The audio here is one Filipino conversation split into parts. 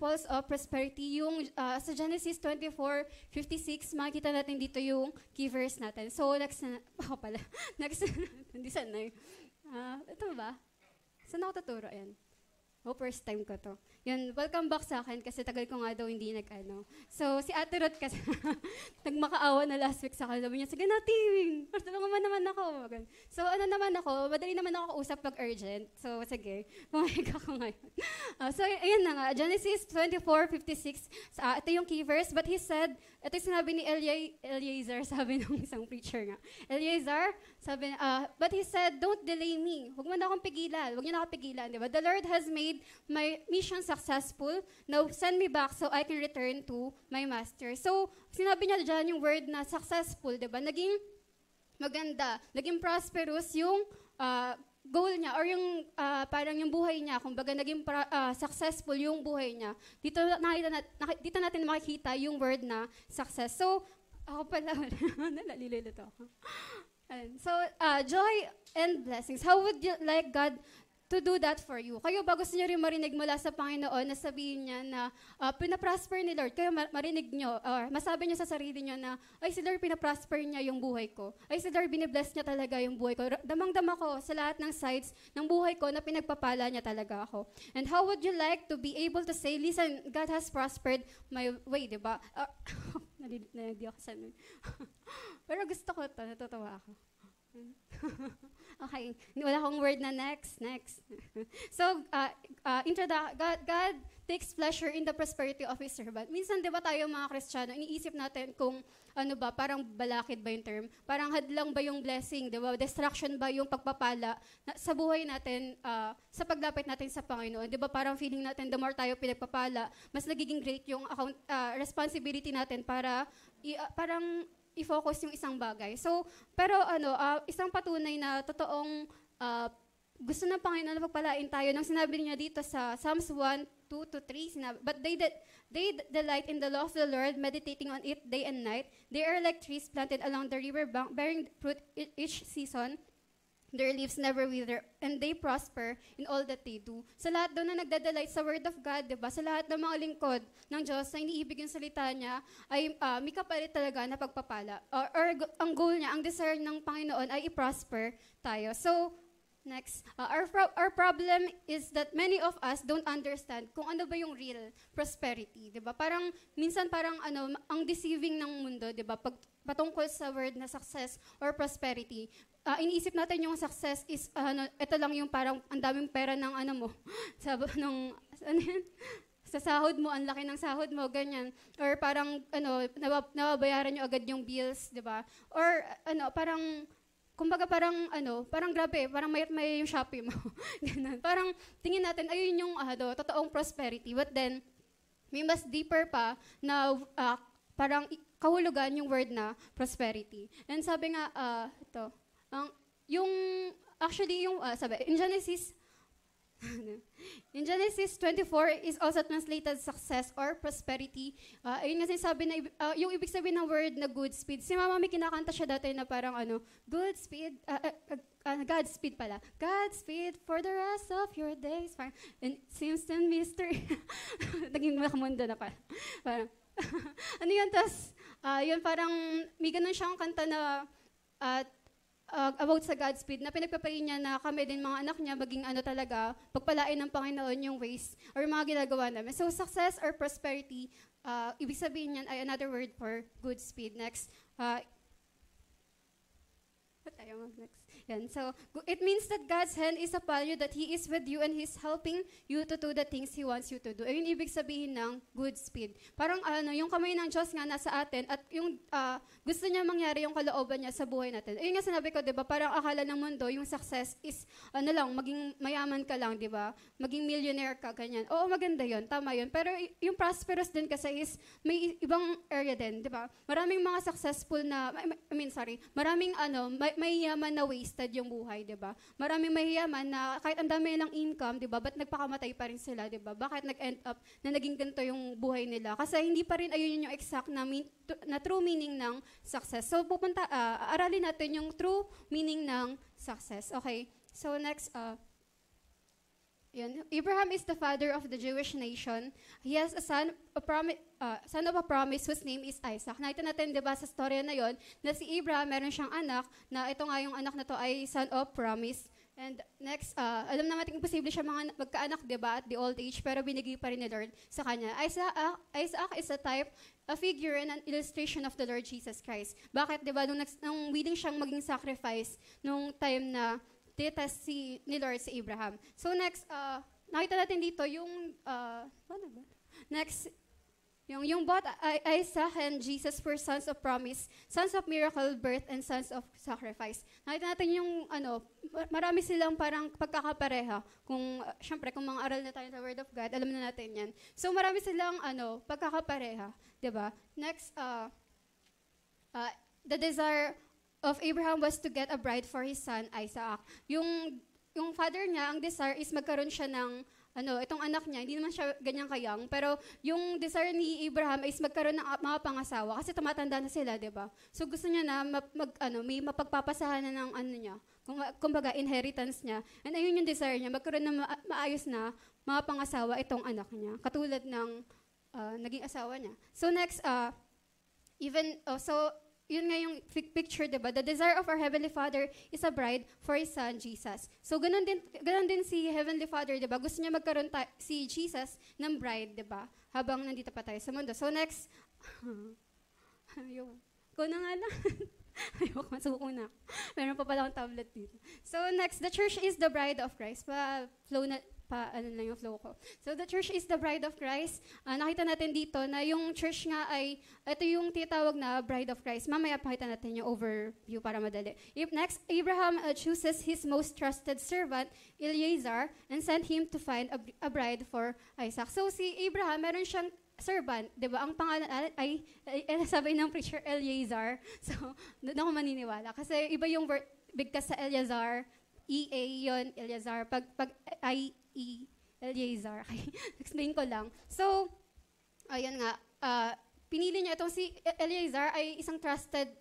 examples of prosperity, yung sa Genesis 24:56, makikita natin dito yung key verse natin. So, next na, ako pala, next, hindi sana ito ba? Saan ako tuturo? Ayan. Oh, first time ko to. Yun, welcome back sa akin kasi tagal ko nga daw hindi nag-ano. So, si Ate Ruth kasi nagmakaawa na last week sa akin. Sabi niya, sige na, Ting! Tulungan naman ako. So, ano naman ako, madali naman ako usap pag urgent. So, sige, pumayag ako ngayon. So, ayun na nga, Genesis 24:56, ito yung key verse. But he said, ito yung sinabi ni Eliezer, sabi ng isang preacher nga. Eliezer, sabi, but he said, don't delay me. Huwag mo na akong pigilan. Huwag niyo na akong pigilan, di ba? The Lord has made my mission successful. Now, send me back so I can return to my master. So, sinabi niya dyan yung word na successful, di ba? Naging maganda, naging prosperous yung goal niya or yung parang yung buhay niya. Kumbaga, naging successful yung buhay niya. Dito natin makikita yung word na success. So, ako pala, nalalilito ako. So, joy and blessings. How would you like God to do that for you? Kayo ba gusto niyo rin marinig mula sa Panginoon na sabihin niya na pinaprosper ni Lord? Kayo marinig niyo, or masabi niyo sa sarili niyo na, ay si Lord pinaprosper niya yung buhay ko. Ay si Lord binibless niya talaga yung buhay ko. Damang-dama ko sa lahat ng sides ng buhay ko na pinagpapala niya talaga ako. And how would you like to be able to say, listen, God has prospered my way, di ba? Nalilindi ako sa pero gusto ko ito, natutuwa ako. Okay, wala akong word na next. So, God takes pleasure in the prosperity of His servant. Minsan, di ba tayo mga Kristiyano, iniisip natin kung ano ba, parang balakid ba yung term? Parang hadlang ba yung blessing, di ba? Distraction ba yung pagpapala sa buhay natin, sa paglapit natin sa Panginoon? Di ba parang feeling natin, the more tayo pinagpapala, mas nagiging great yung responsibility natin para parang i-focus yung isang bagay. So, pero isang patunay na totoong gusto ng Panginoon na pagpalain tayo nang sinabi niya dito sa Psalms 1:2-3, sinabi, but they delight in the law of the Lord, meditating on it day and night. They are like trees planted along the river bank, bearing fruit each season. Their leaves never wither, and they prosper in all that they do. Sa lahat daw na nagdadelight sa Word of God, diba? Sa lahat ng mga lingkod ng Diyos na iniibig yung salita niya, ay may kapalit talaga na pagpapala. Or ang goal niya, ang desire ng Panginoon ay i-prosper tayo. So, next, our problem is that many of us don't understand kung ano ba yung real prosperity, 'di ba? Parang minsan parang ang deceiving ng mundo, 'di ba? Pag patungkol sa word na success or prosperity, iniisip natin yung success is ito lang yung parang ang daming pera ng mo sa sahod mo, ang laki ng sahod mo, ganyan. Or parang nababayaran nyo agad yung bills, 'di ba? Or parang kumbaga parang grabe, parang may yung Shopee mo. Ganun. Parang tingin natin, ayun yung totoong prosperity. But then, may mas deeper pa na parang kahulugan yung word na prosperity. And sabi nga, sabi, in Genesis 24 is also translated success or prosperity. Ayun nga sinasabi na, yung ibig sabihin ng word na good speed. Si Mama may kinakanta siya dati na parang good speed, Godspeed pala. Godspeed for the rest of your days. And seems to mystery. Naging makamundo na pala. Parang, yun, tas, yun parang, may ganun siyang kanta na, about sa Godspeed, na pinagpapayin niya na kami din mga anak niya, maging talaga, pagpalain ng Panginoon yung ways or mga ginagawa namin. So, success or prosperity, ibig sabihin niyan ay another word for good speed. Next. Next. Yan. So, it means that God's hand is upon you, that He is with you, and He's helping you to do the things He wants you to do. Ayun ibig sabihin ng good speed. Parang yung kamay ng Diyos nga nasa atin, at yung gusto niya mangyari yung kalooban niya sa buhay natin. Ayun nga sinabi ko, di ba, parang akala ng mundo, yung success is, maging mayaman ka lang, di ba? Maging millionaire ka, ganyan. Oo, maganda yun, tama yun. Pero yung prosperous din kasi is, may ibang area din, di ba? Maraming mga successful na, maraming may yaman na wasted yung buhay, 'di ba? Maraming mayayaman na kahit ang dami nilang income, 'di ba? Ba't nagpakamatay pa rin sila, 'di ba? Bakit nag-end up na naging ganito yung buhay nila? Kasi hindi pa rin ayun yung exact na true meaning ng success. So aralin natin yung true meaning ng success. Okay. So next Yun. Abraham is the father of the Jewish nation. He has a son of a promise whose name is Isaac. Nakita natin, di ba, sa storya na yon, na si Abraham, meron siyang anak, na ito nga yung anak na to ay son of promise. And next, alam naman natin imposible siya mga magkaanak, di ba, at the old age, pero binigay pa rin ni Lord sa kanya. Isaac is a type, a figure and an illustration of the Lord Jesus Christ. Bakit, di ba, nung willing siyang maging sacrifice nung time na titest ni Lord si Abraham. So next, nakita natin dito yung, ano ba? Next, yung both Isaac and Jesus were sons of promise, sons of miracle birth, and sons of sacrifice. Nakita natin yung, marami silang parang pagkakapareha. Syempre, kung mga aral na tayo sa Word of God, alam na natin yan. So marami silang, pagkakapareha. Diba? Next, the desire of Abraham was to get a bride for his son, Isaac. Yung father niya, ang desire is magkaroon siya ng, itong anak niya, hindi naman siya ganyang kayang, pero yung desire ni Abraham is magkaroon ng mga pangasawa, kasi tumatanda na sila, di ba? So gusto niya na may mapagpapasahan na ng niya, kumbaga inheritance niya. And ayun yung desire niya, magkaroon ng maayos na mga pangasawa itong anak niya, katulad ng naging asawa niya. So next, yun nga yung picture, diba? The desire of our Heavenly Father is a bride for His Son, Jesus. So, ganun din si Heavenly Father, diba? Gusto niya magkaroon si Jesus ng bride, diba? Habang nandito pa tayo sa mundo. So, next, ko na nga lang. Ayoko, masuko na. Meron pa pala akong tablet dito. So, next, the church is the bride of Christ. Ano lang yung flow ko. So, the church is the bride of Christ. Nakita natin dito na yung church nga ay, ito yung titawag na bride of Christ. Mamaya pakita natin yung overview para madali. Next, Abraham chooses his most trusted servant, Eliezer, and sent him to find a bride for Isaac. So, si Abraham, meron siyang servant, di ba? Ang pangalan ay sabi ng preacher, Eliezer. So, doon ako maniniwala. Kasi iba yung word, bigkas sa Eleazar, E-A yun, Eleazar. Pag Eliezer. Explain ko lang. So, ayun nga, pinili niya itong si Eliezer ay isang trusted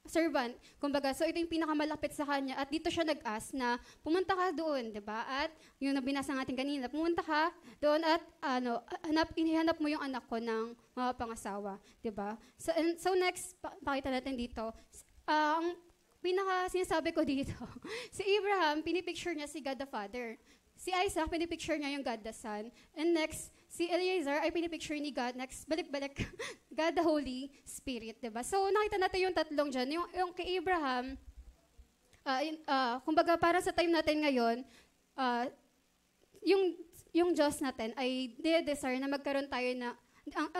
servant. Kumbaga, so ito yung pinakamalapit sa kanya at dito siya nag-ask na pumunta ka doon, 'di ba? At yung nabinasa natin kanina, pumunta ka doon at hinahanap mo yung anak ko ng mga pangasawa, 'di ba? So next, pakita natin dito. Ang sinasabi ko dito, si Abraham, pinipicture niya si God the Father. Si Isaac, pinipicture niya yung God the Son. And next, si Eliezer ay pinipicture ni God. Next, balik-balik, God the Holy Spirit, diba? So, nakita natin yung tatlong dyan. Yung kay Abraham, kumbaga para sa time natin ngayon, yung Diyos natin ay desire na magkaroon tayo na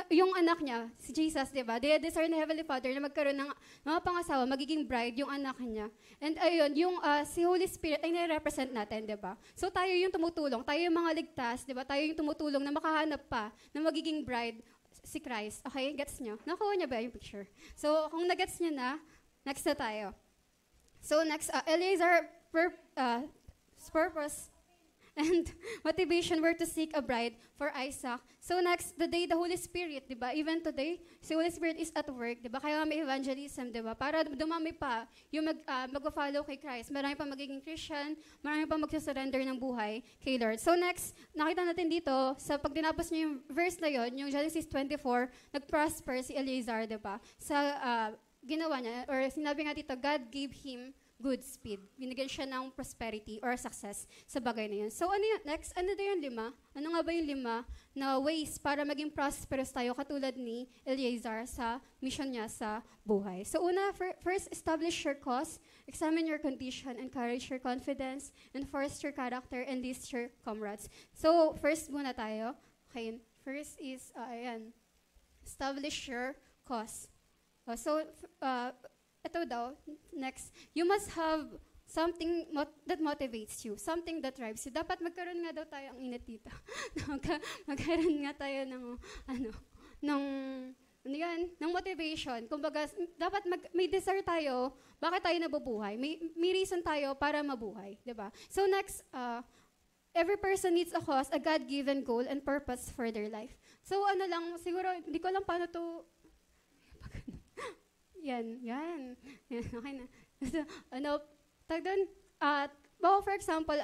yung anak niya, si Jesus, di ba? Desire ni Heavenly Father na magkaroon ng mga pangasawa, magiging bride, yung anak niya. And ayun, yung si Holy Spirit ay nire-represent natin, di ba? So tayo yung tumutulong, tayo yung mga ligtas, di ba? Tayo yung tumutulong na makahanap pa na magiging bride si Christ. Okay, gets nyo? Nakuha niya ba yung picture? So kung nagets niyo na, next na tayo. So next, Eliezer purpose and motivation were to seek a bride for Isaac. So next, the day the Holy Spirit, di ba? Even today, si Holy Spirit is at work, di ba? Kaya may evangelism, di ba? Para dumami pa yung mag-follow kay Christ. Marami pa magiging Christian, marami pa magsusurrender ng buhay kay Lord. So next, nakita natin dito, sa pag dinapos niyo yung verse na yon, yung Genesis 24, nag-prosper si Eliezer, di ba? Sa ginawa niya, or sinabi nga dito, God gave him good speed. Binigyan siya ng prosperity or success sa bagay na yun. So ano yun? Next, ano na yung 5? Ano nga ba yung 5 na ways para maging prosperous tayo katulad ni Eliezer sa mission niya sa buhay? So una, first, establish your cause, examine your condition, encourage your confidence, enforce your character, and list your comrades. So first muna tayo. Okay, first is, establish your cause. Ito daw, next, you must have something that motivates you, something that drives you. Dapat magkaroon nga daw tayo, ang init dito, magkaroon nga tayo ng motivation. Kumbaga, dapat may desire tayo, bakit tayo nabubuhay? May reason tayo para mabuhay, di ba? So next, every person needs a cause, a God-given goal and purpose for their life. So siguro, hindi ko alam paano to. Yan. Okay na. So, tag doon, for example,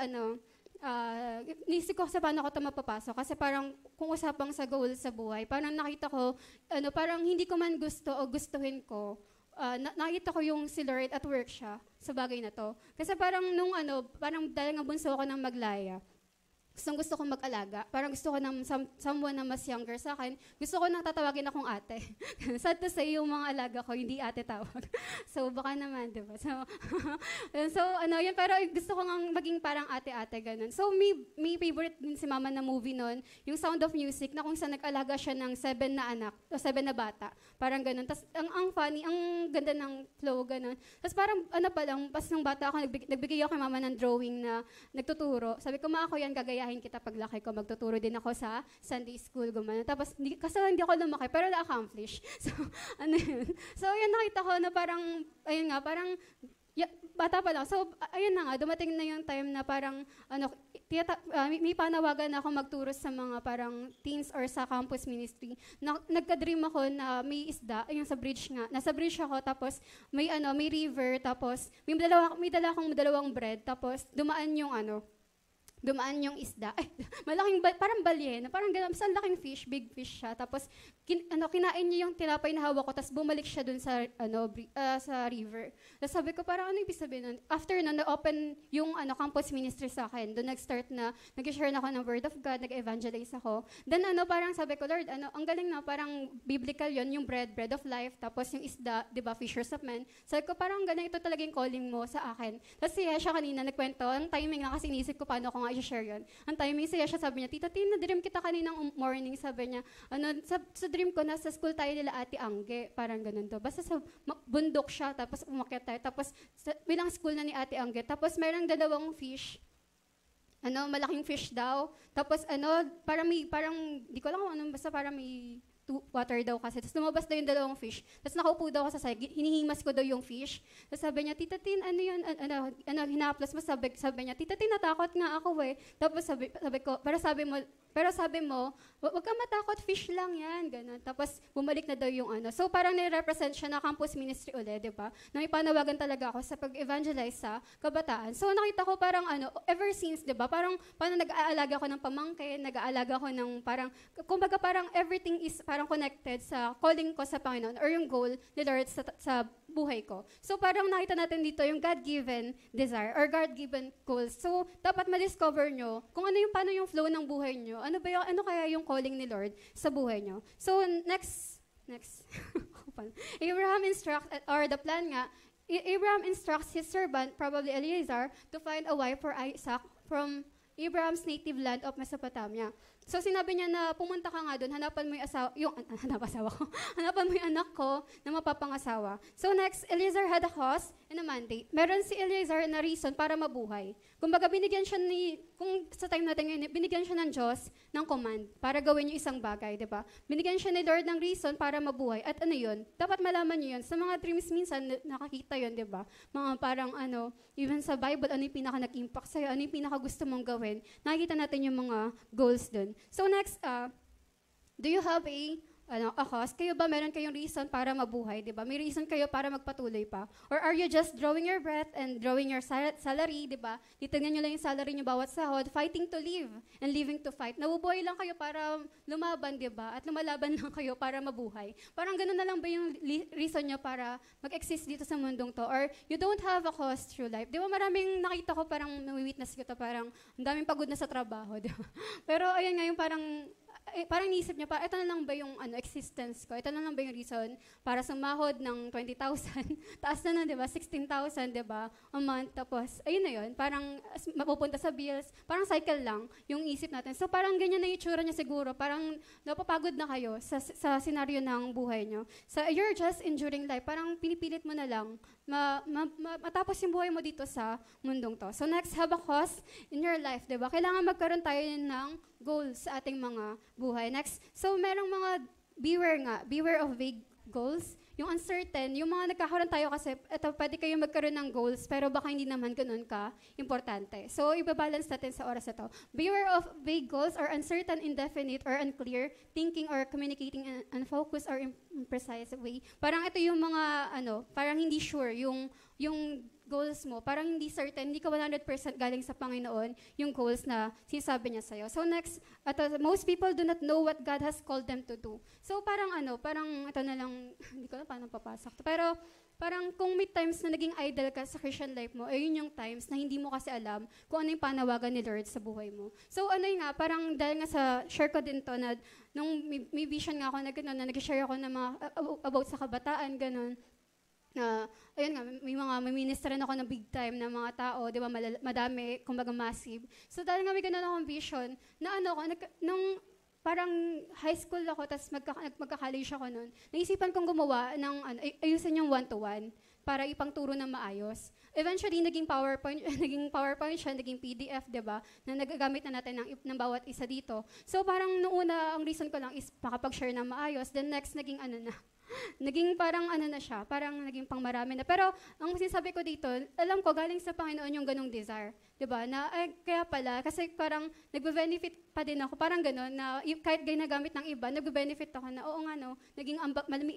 nisip ko sa paano ko ito mapapasok. Kasi parang kung usapang sa goal sa buhay, parang nakita ko, parang hindi ko man gusto o gustuhin ko, nakita ko yung si Lord at work siya sa bagay na to. Kasi parang parang dahil nga bunso ako ng Maglaya, gusto ko mag-alaga. Parang gusto ko ng someone na mas younger sa akin. Gusto ko nang tatawagin akong ate. Sad to say, yung mga alaga ko, hindi ate tawag. So, baka naman, di ba? So, yun, pero gusto ko nga maging parang ate-ate, ganun. So, may favorite din si mama na movie nun, yung Sound of Music, na kung saan nag-alaga siya ng 7 na anak, o 7 na bata. Parang ganun. Tapos, ang funny, ang ganda ng flow, ganun. Tapos parang, pas ng bata ako, nagbigay ako kay mama ng drawing na nagtuturo. Sabi ko, ako yan, gagayahin kita paglaki ko, magtuturo din ako sa Sunday school, gumano. Tapos, kasi hindi ako lumaki, pero na-accomplish. So, yun. So, yun, nakita ko na parang, ayun nga, parang, bata pa lang. So, ayun na nga, dumating na yung time na parang, may panawagan na ako magturo sa mga parang teens or sa campus ministry. Nagka-dream ako na may isda, yung sa bridge nga. Nasa bridge ako, tapos may river, tapos may dala akong dalawang bread, tapos dumaan yung isda. Ay, parang balyena, parang ganun. Basta laking fish, big fish siya. Tapos, kinain niya yung tinapay na hawak ko, tapos bumalik siya dun sa, sa river. Tapos sabi ko, parang ano ibig sabihin nun? After nun, na-open yung campus ministry sa akin. Doon nag-start na, nag-share na ako ng word of God, nag-evangelize ako. Then parang sabi ko, Lord, ang galing na, parang biblical yon, yung bread of life, tapos yung isda, di ba, fishers of men. Sabi ko, parang galing, ito talaga yung calling mo sa akin. Tapos siya kanina nagkwento, ang timing na kasi inisip ko paano ko nga i-share yun. Ang timing siya sabi niya, Tita Tin, na-dream kita kaninang morning, sabi niya, sa dream ko, nasa school tayo nila Ate Angge, parang ganun to. Basta sa bundok siya, tapos umakyat tayo, tapos bilang school na ni Ate Angge, tapos mayroong dalawang fish, malaking fish daw, tapos parang di ko lang kung anong, basta parang may water daw kasi. Tapos lumabas daw yung dalawang fish. Tapos nakaupo daw ako sa side, hinihimas ko daw yung fish. Tapos sabi niya, Tita Tin, ano yun? Hinaplas mo, sabi niya, Tita Tin, natakot nga ako eh. Tapos sabi ko, pero sabi mo, wag ka matakot, fish lang yan. Ganun. Tapos bumalik na daw yung So parang nire-represent siya na campus ministry ulit, di ba? Na may panawagan talaga ako sa pag-evangelize sa kabataan. So nakita ko parang ever since, di ba? Parang nag-aalaga ko ng pamangkin, nag-aalaga ko ng parang, kumbaga parang everything is parang connected sa calling ko sa Panginoon or yung goal ni Lord sa buhay ko. So parang nakita natin dito yung God-given desire or God-given goals. So dapat ma-discover nyo kung paano yung flow ng buhay nyo. Ano kaya yung calling ni Lord sa buhay nyo. So next. Abraham instructs his servant, probably Eliezer, to find a wife for Isaac from Abraham's native land of Mesopotamia. So sinabi niya na pumunta ka nga doon, hanapan mo yung anak ko na mapapangasawa. So next, Eliezer had a cause and a mandate. Meron si Eliezer na reason para mabuhay. Kumbaga binigyan siya kung sa time natin ngayon, binigyan siya ng Diyos ng command para gawin yung isang bagay, di ba? Binigyan siya ni Lord ng reason para mabuhay. At yun? Dapat malaman niyo yun. Sa mga dreams minsan, nakakita yun, di ba? Mga parang even sa Bible, ano yung pinaka nag-impact sa'yo, ano yung pinaka gusto mong gawin. Nakikita natin yung mga goals dun. So next, do you have a cause? Kayo ba meron kayong reason para mabuhay, di ba? May reason kayo para magpatuloy pa? Or are you just drawing your breath and drawing your salary, di ba? Titignan nyo lang yung salary nyo bawat sahod, fighting to live and living to fight. Nabubuhay lang kayo para lumaban, di ba? At lumalaban lang kayo para mabuhay. Parang ganun na lang ba yung reason nyo para mag-exist dito sa mundong to? Or you don't have a cause through life? Di ba maraming nakita ko, parang may-witness ko to, parang ang daming pagod na sa trabaho, di ba? Pero ayun nga yung parang niisip niya, ito na lang ba yung existence ko? Ito na lang ba yung reason para sumahod ng 20,000? Taas na di ba? 16,000, di ba? A month. Tapos, ayun na yun. Parang mapupunta sa bills. Parang cycle lang yung isip natin. So, parang ganyan na yung itsura niya siguro. Parang napapagod na kayo sa senaryo ng buhay niyo. So, you're just enduring life. Parang pinipilit mo na lang matapos yung buhay mo dito sa mundong to. So, next, have a cause in your life, di ba? Kailangan magkaroon tayo ng goals sa ating mga buhay. Next, so merong mga beware of vague goals. Yung uncertain, yung mga nagkakaroon tayo kasi, pwede kayo magkaroon ng goals, pero baka hindi naman ganun ka importante. So, ibabalance natin sa oras na to. Beware of vague goals or uncertain, indefinite, or unclear thinking or communicating in unfocused or imprecise way. Parang ito yung mga, parang hindi sure, yung goals mo, parang hindi certain, hindi ka 100% galing sa Panginoon yung goals na sinasabi niya sa'yo. So next, most people do not know what God has called them to do. So parang ito na lang, hindi ko na paano papasok. Pero parang kung may times na naging idol ka sa Christian life mo, ayun yung times na hindi mo kasi alam kung ano yung panawagan ni Lord sa buhay mo. So parang dahil nga sa share ko din to na nung may vision nga ako na nag-share ako ng mga about sa kabataan, ganun. Na, ayun nga, may minister ako ng big time na mga tao, di ba, madami, kumbaga massive. So dahil nga may ganun akong vision, na nung parang high school ako, tapos magka-college ako noon, naisipan kong gumawa ng, ayusin yung one-to-one para ipangturo na maayos. Eventually, naging PowerPoint siya, naging PDF, di ba, na nagagamit na natin ng bawat isa dito. So parang noong una, ang reason ko lang is makapag-share na maayos, then next, naging parang na siya, parang naging pang marami na. Pero ang sinasabi ko dito, alam ko galing sa Panginoon yung ganong desire. 'Di ba? Na kaya pala kasi parang nagbe-benefit pa din ako, parang gano'n na kahit ginagamit ng iba, nagbe-benefit ako na oo nga no, naging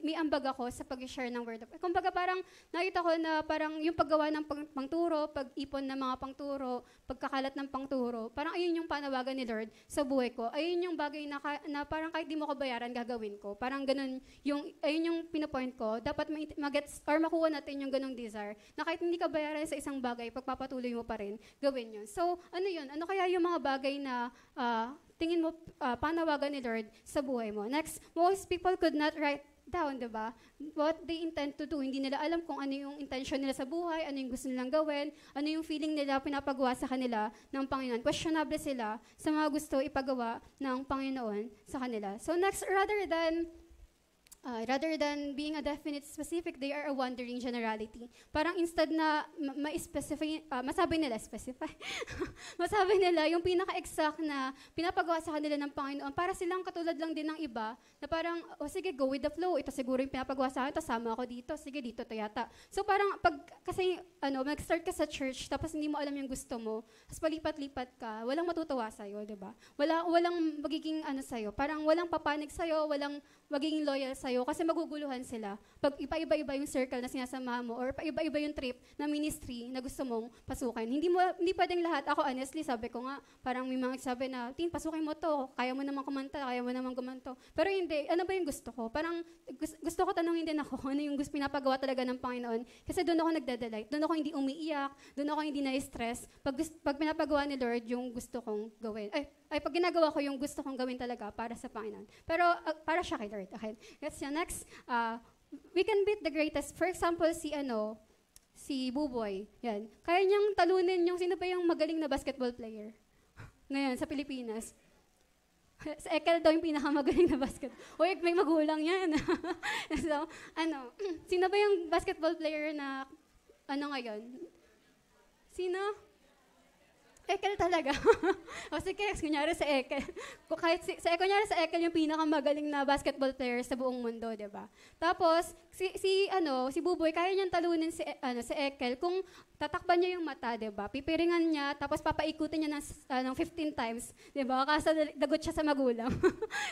may ambag ako sa pag-share ng word of God. Kumbaga parang nakita ko na parang yung paggawa ng pangturo, pag-ipon ng mga pangturo, pagkakalat ng pangturo, parang ayun yung panawagan ni Lord sa buhay ko. Ayun yung bagay na parang kahit di mo ko bayaran, gagawin ko. Parang gano'n ayun yung pinapoint ko, dapat magets or makuha natin yung ganong desire na kahit hindi ka bayaran sa isang bagay, pagpapatuloy mo pa rin, gawin yun. So, yun? Ano kaya yung mga bagay na tingin mo panawagan ni Lord sa buhay mo? Next, most people could not write down, di ba? What they intend to do. Hindi nila alam kung ano yung intention nila sa buhay, ano yung gusto nilang gawin, ano yung feeling nila pinapagawa sa kanila ng Panginoon. Questionable sila sa mga gusto ipagawa ng Panginoon sa kanila. So next, rather than being a definite specific, they are a wandering generality. Parang instead na masabi nila yung pinaka-exact na pinapagawa sa kanila ng Panginoon, para silang katulad lang din ng iba, na parang, sige, go with the flow. Ito siguro yung pinapagawa sa akin, sama ako dito, sige, dito to yata. So parang, kasi mag-start ka sa church, tapos hindi mo alam yung gusto mo, tapos palipat-lipat ka, walang matutuwa sa'yo, di ba? Walang magiging sa'yo, parang walang papanig sa'yo, walang magiging loyal sa'yo, kasi maguguluhan sila. Pag iba-iba yung circle na sinasama mo, or iba-iba yung trip na ministry na gusto mong pasukin. Hindi pwedeng lahat. Ako honestly, sabi ko nga, parang may mga sabi na, Tin, pasukin mo to, kaya mo naman kumanta, kaya mo naman gumanto. Pero hindi, ano ba yung gusto ko? Parang gusto ko tanungin din ako, ano yung gusto pinapagawa talaga ng Panginoon. Kasi doon ako nagde-delight, doon ako hindi umiiyak, doon ako hindi na-stress. Pag pinapagawa ni Lord yung gusto kong gawin. Pag ginagawa ko yung gusto kong gawin talaga para sa Panginoon. Pero para siya kay Lord. Okay. That's the next. We can beat the greatest. For example, si Buboy. Yan. Kaya niyang talunin sino ba yung magaling na basketball player? Ngayon, sa Pilipinas. Sa Ekel daw yung pinakamagaling na basketball. Uy, may magulang yan. So, sino ba yung basketball player na, ngayon? Sino? Ekel talaga. O sige, kunyari sa Ekel. Kunyari sa Ekel yung pinakamagaling na basketball player sa buong mundo, di ba? Tapos, si Buboy, kaya niyang talunin si Ekel kung tatakpan niya yung mata, di ba? Pipiringan niya, tapos papaikutin niya ng 15 times, di ba? Kasi dagot siya sa magulang.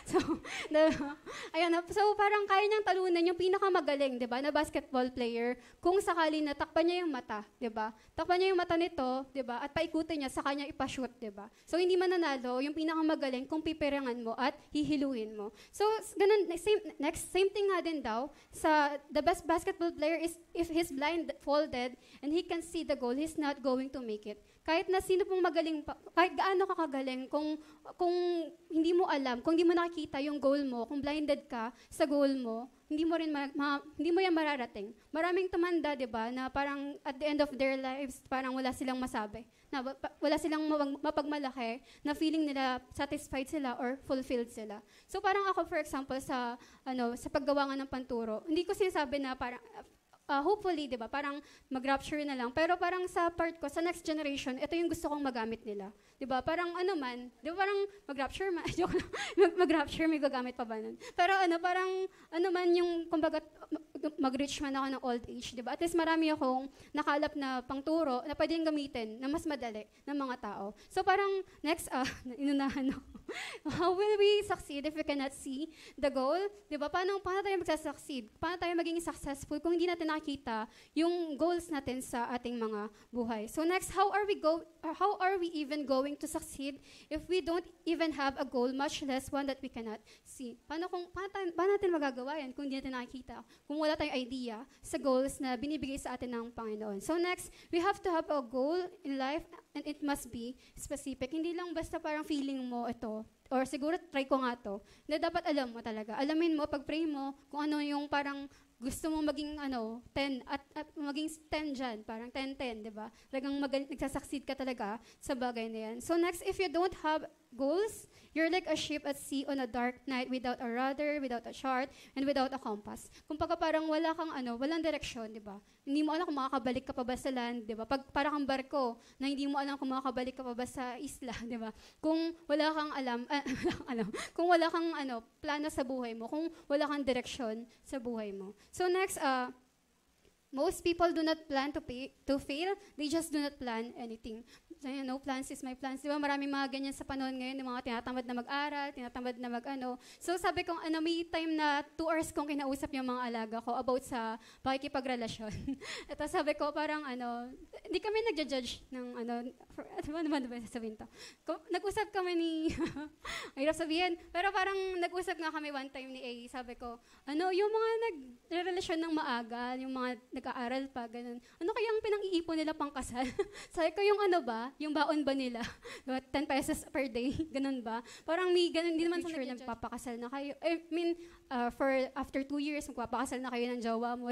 So, diba? So parang kaya niyang talunin yung pinakamagaling, di ba, na basketball player kung sakali na takpan niya yung mata, di ba? Takpan niya yung mata nito, di ba? At paikutin niya, saka niya ipashoot, di ba? So hindi mananalo yung pinakamagaling kung pipiringan mo at hihiluhin mo. So ganun, same thing nga din daw sa the best basketball player is if he's blindfolded and he can see the goal, he's not going to make it. Kahit na sino pong magaling, kahit gaano ka kagaling, kung hindi mo alam, kung hindi mo nakikita yung goal mo, kung blinded ka sa goal mo, hindi mo yan mararating. Maraming tumanda, di ba, na parang at the end of their lives, parang wala silang masabi. Na wala silang mapagmalaki na feeling nila satisfied sila or fulfilled sila. So parang ako, for example, sa paggawa nga ng panturo, hindi ko sinasabi na parang, hopefully, di ba, parang mag-rapture na lang. Pero parang sa part ko, sa next generation, ito yung gusto kong magamit nila. Di ba, parang di ba, parang mag-rapture, joke lang, mag-rapture, may gagamit pa ba nun? Pero parang, yung, kumbaga, mag-reach man ako ng old age, di ba? At least marami akong nakalap na pangturo na pwedeng gamitin na mas madali ng mga tao. So parang next, inunahan ako. How will we succeed if we cannot see the goal? Di ba? Paano tayo magsa-succeed? Paano tayo maging successful kung hindi natin nakita yung goals natin sa ating mga buhay? So next, how are we even going to succeed if we don't even have a goal, much less one that we cannot see? Paano natin magagawa yan kung hindi natin nakikita? Kung wala tayong idea sa goals na binibigay sa atin ng Panginoon. So next, we have to have a goal in life and it must be specific. Hindi lang basta parang feeling mo ito, or siguro try ko nga to, na dapat alam mo talaga. Alamin mo, pag-pray mo, kung ano yung parang gusto mo maging 10 at maging 10 dyan, parang 10-10, di ba? Talagang nagsasucceed ka talaga sa bagay na yan. So next, if you don't have goals, you're like a ship at sea on a dark night without a rudder, without a chart, and without a compass. Kung parang wala kang walang direksyon, di ba? Hindi mo alam kung makakabalik ka pa ba sa land, di ba? Para kang barko na hindi mo alam kung makakabalik ka pa ba sa isla, di ba? Kung wala kang kung wala kang plano sa buhay mo, kung wala kang direksyon sa buhay mo. So next, most people do not plan to fail, they just do not plan anything. No plans is my plans. Di ba maraming mga ganyan sa panahon ngayon, yung mga tinatamad na mag-aral, tinatamad na So sabi ko, may time na 2 hours kong kinausap yung mga alaga ko about sa pakikipagrelasyon. At sabi ko, parang hindi kami nagja-judge ng ano ba sasabihin to? Nag-usap kami ni, mahirap sabihin, pero parang nag-usap nga kami one time ni A. Sabi ko, yung mga nagrelasyon ng maaga, yung mga nag-aaral pa, ganun. Ano kayang pinang-iipon nila pang kasal? Sabi ko, yung baon ba nila? 10 pesos per day? Ganun ba? Parang may ganun, hindi naman sa nagpapakasal na kayo. I mean, for after 2 years, magpapakasal na kayo ng jowa mo.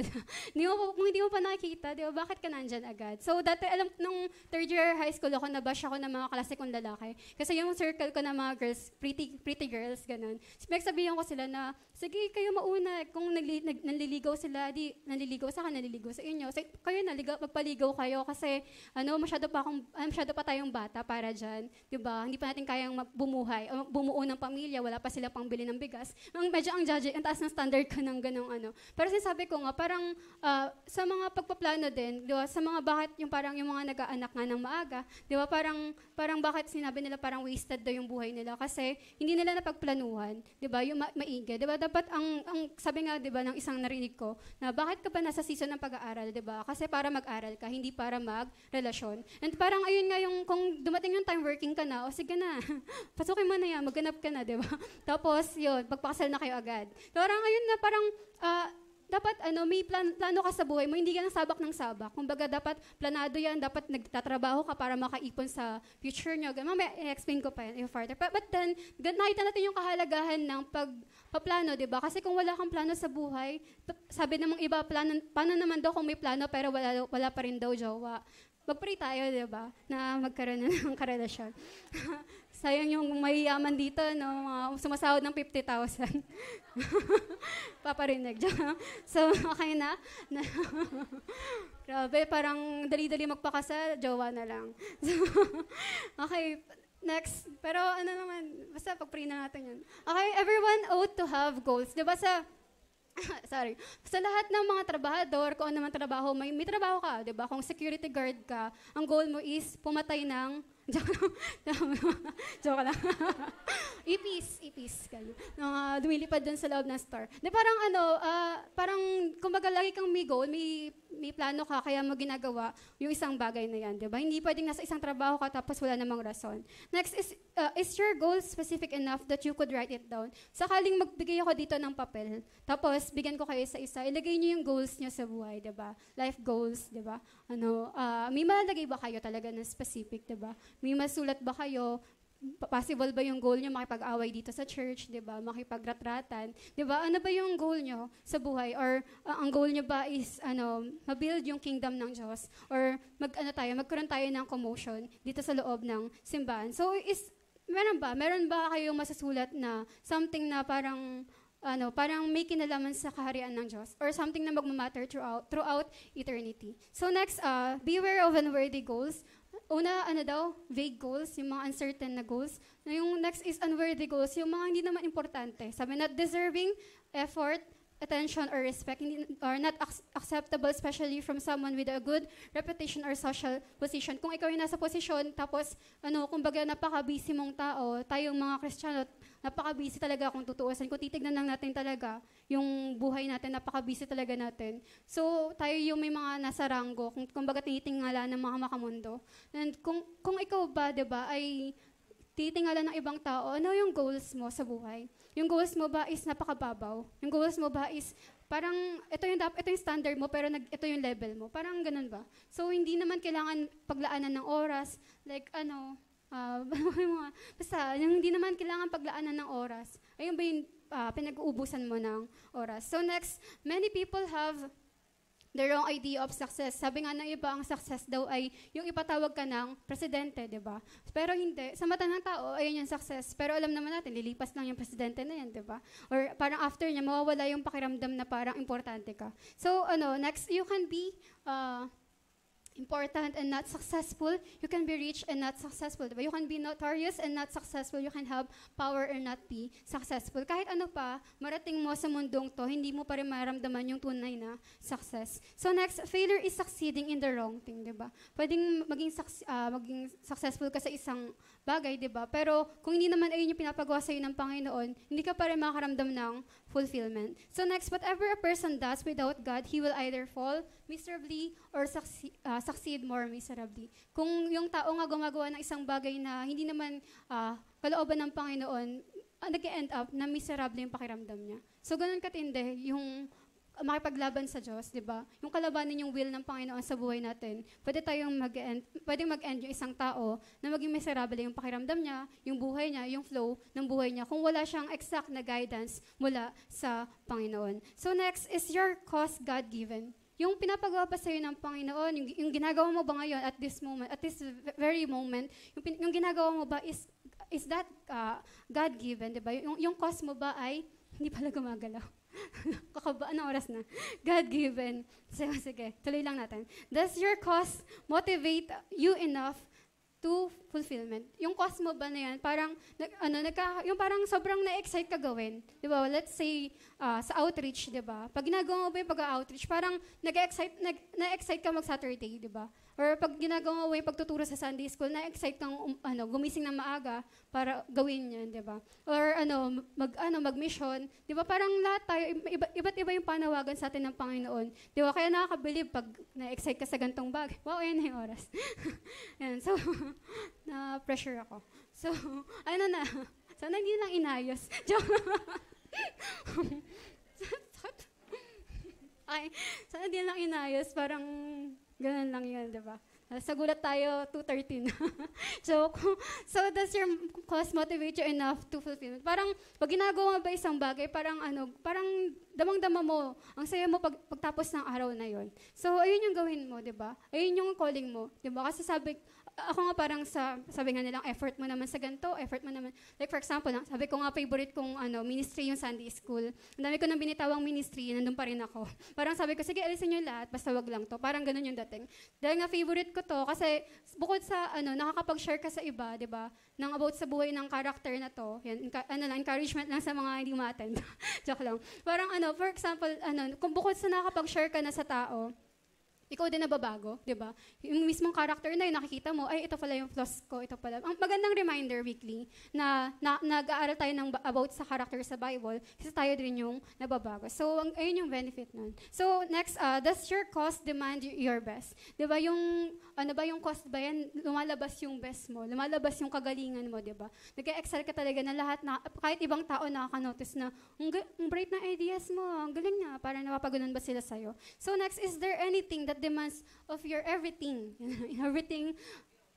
Kung hindi mo pa nakikita, di ba, bakit ka nandyan agad? So, dati, nung 3rd year high school ako, nabash ako ng mga klase kong lalaki. Kasi yung circle ko ng mga girls, pretty girls, ganun. Sabihan ko sila na, sige, kayo mauna. Kung nanliligaw sila, nanliligaw sa akin, nanliligaw sa inyo. So, kayo magpaligaw kayo kasi, masyado pa tayong bata para dyan. Diba? Hindi pa natin kayang bumuhay, o bumuo ng pamilya, wala pa sila pang bili ng bigas. Medyo ang taas ng standard ko ng ganong Pero sinasabi ko nga, parang sa mga pagpaplano din, diba? Sa mga bakit yung mga nag-aanak nga ng maaga, diba? Parang bakit sinabi nila parang wasted daw yung buhay nila kasi hindi nila napagplanuhan, diba? Yung maigi, diba? Dapat ang sabi nga, diba, ng isang narinig ko, na bakit ka pa nasa season ng pag-aaral, diba? Kasi para mag-aral ka, hindi para mag-relasyon. And parang ayun nga kung dumating yung time working ka na, o sige na, pasukin mo na yan, magganap ka na, di ba? Tapos, yun, pagpakasal na kayo agad. Parang ayun na, parang, dapat may plano ka sa buhay mo, hindi ka ng sabak ng sabak. Kumbaga, dapat planado yan, dapat nagtatrabaho ka para makaipon sa future nyo. I-explain ko pa yan further. But then, nakita natin yung kahalagahan ng pagpaplano, di ba? Kasi kung wala kang plano sa buhay, sabi namang iba, paano naman daw kung may plano pero wala pa rin daw jowa. Mag-pray tayo, di ba? Na magkaroon ng karelasyon. Sayang yung mayayaman dito, sumasahod ng 50,000. Paparinig. So, okay na? Grabe, parang dali-dali magpakasal, jowa na lang. So, okay, next. Pero basta pag-pray na natin yun. Okay, everyone ought to have goals. Di ba sa lahat ng mga trabahador, kung ano man trabaho, may trabaho ka, di ba? Kung security guard ka, ang goal mo is pumatay ng joke lang. Ipis. Lumilipad dun sa loob ng store. Di parang kumbaga lagi kang may goal, may plano ka, kaya mo ginagawa yung isang bagay na yan, di ba? Hindi pwedeng nasa isang trabaho ka tapos wala namang rason. Next is your goal specific enough that you could write it down? Sakaling magbigay ako dito ng papel, tapos bigyan ko kayo sa isa, ilagay niyo yung goals niyo sa buhay, di ba? Life goals, di ba? May malalagay ba kayo talaga na specific, di ba? May masulat ba kayo? Possible ba yung goal nyo makipag-away dito sa church, di ba? Makipag-ratratan, di ba? Ano ba yung goal nyo sa buhay? Or ang goal nyo ba is, ma-build yung kingdom ng Diyos? Or magkaroon tayo ng commotion dito sa loob ng simbahan? So, meron ba kayong masasulat na something na parang may kinalaman sa kaharian ng Diyos or something na magmamatter throughout eternity? So next, beware of unworthy goals. Una, vague goals, yung mga uncertain na goals. Yung next is unworthy goals, yung mga hindi naman importante. Sabi, not deserving effort, attention or respect, hindi, or not acceptable, especially from someone with a good reputation or social position. Kung ikaw ay nasa posisyon, tapos, kumbaga, napaka-busy mong tao, tayong mga Kristiyano, napaka-busy talaga kung tutuusin. Kung titignan lang natin talaga, yung buhay natin, napaka-busy talaga natin. So, tayo yung may mga nasa ranggo, kumbaga, tinitingala ng mga makamundo. And kung ikaw ba, diba, ay titingala ng ibang tao, ano yung goals mo sa buhay? Yung goals mo ba is napakababaw? Yung goals mo ba is parang ito yung standard mo pero ito yung level mo? Parang ganun ba? So hindi naman kailangan paglaanan ng oras, like basta hindi naman kailangan paglaanan ng oras. Ayun ba yung pinag-uubusan mo ng oras? So next, many people have the wrong idea of success. Sabi nga ng iba, ang success daw ay yung ipatawag ka ng presidente, di ba? Pero hindi. Sa mata ng tao, ayun yung success. Pero alam naman natin, lilipas lang yung presidente na yan, di ba? Or parang after niya, mawawala yung pakiramdam na parang importante ka. So, next, you can be important and not successful. You can be rich and not successful. Diba? You can be notorious and not successful. You can have power and not be successful. Kahit ano pa, marating mo sa mundong to, hindi mo pa rin maramdaman yung tunay na success. So next, failure is succeeding in the wrong thing. Diba? Pwedeng maging successful ka sa isang bagay, diba? Pero kung hindi naman ayun yung pinapagawa sa'yo ng Panginoon, hindi ka pa rin makakaramdam ng fulfillment. So next, whatever a person does without God, he will either fall miserably or succeed more miserably. Kung yung tao nga gumagawa ng isang bagay na hindi naman kalooban ng Panginoon, nag-end up na miserable yung pakiramdam niya. So ganun katindi yung makipaglaban sa Diyos, di ba? Yung kalabanin yung will ng Panginoon sa buhay natin, pwede mag-end yung isang tao na maging miserable yung pakiramdam niya, yung buhay niya, yung flow ng buhay niya, kung wala siyang exact na guidance mula sa Panginoon. So next, is your cause God-given? Yung pinapagawa pa sa'yo ng Panginoon, yung ginagawa mo ba ngayon at this moment, at this very moment, yung ginagawa mo ba is that God-given, di ba? Yung cause mo ba ay, hindi pala gumagalaw. Kakaba, anong oras na? God-given. Sige, tuloy lang natin. Does your cause motivate you enough to fulfillment? Yung cause mo ba na yan, parang, yung parang sobrang na-excite ka gawin. Di ba? Let's say, sa outreach, di ba? Pag ginagawa mo ba yung pag-outreach, parang na-excite ka mag-Saturday, di ba? Or pag ginagawa mo yung pagtuturo sa Sunday school, na-excite kang gumising na maaga para gawin yan, di ba? Or mag-mission, di ba? Parang lahat tayo, iba't iba yung panawagan sa atin ng Panginoon. Di ba? Kaya nakakabilib pag na-excite ka sa gantong bagay. Wow, ayan na yung oras. Yan, so, na-pressure ako. So, sana hindi lang inayos. Joke. Ay, sana hindi lang inayos. Parang, ganun lang yun, di ba? Sa gulat tayo, 2:13. So does your cause motivate you enough to fulfill? Parang, pag ginagawa ba isang bagay, parang damang-dama mo, ang saya mo pagtapos ng araw na yon. So, ayun yung gawin mo, di ba? Ayun yung calling mo, di ba? Kasi ako nga parang sabi nga nilang, effort mo naman sa ganito, effort mo naman. Like for example, sabi ko nga favorite kong ministry yung Sunday School. Ang dami ko nang binitawang ministry, nandun pa rin ako. Parang sabi ko, sige, alisin nyo lahat, basta wag lang to. Parang ganun yung dating. Dahil nga favorite ko to, kasi bukod sa nakakapag-share ka sa iba, di ba, ng about sa buhay ng character na to, yan, encouragement lang sa mga hindi ma-attend. Joke lang. Parang for example, kung bukod sa nakakapag-share ka na sa tao, ikaw din nababago, di ba? Yung mismong character na yun, nakikita mo, ay, ito pala yung flaws ko, ito pala. Ang magandang reminder weekly na nag-aaral tayo about sa character sa Bible, kasi tayo din yung nababago. So, ayun yung benefit nun. So, next, does your cause demand your best? Di ba yung, yung cause ba yan, lumalabas yung best mo, lumalabas yung kagalingan mo, di ba? Nag-excel ka talaga na lahat, kahit ibang tao nakaka-notice na, ang bright na ideas mo, ang galing na, parang napapagunan ba sila sa'yo? So, next, is there anything that demands of your everything, everything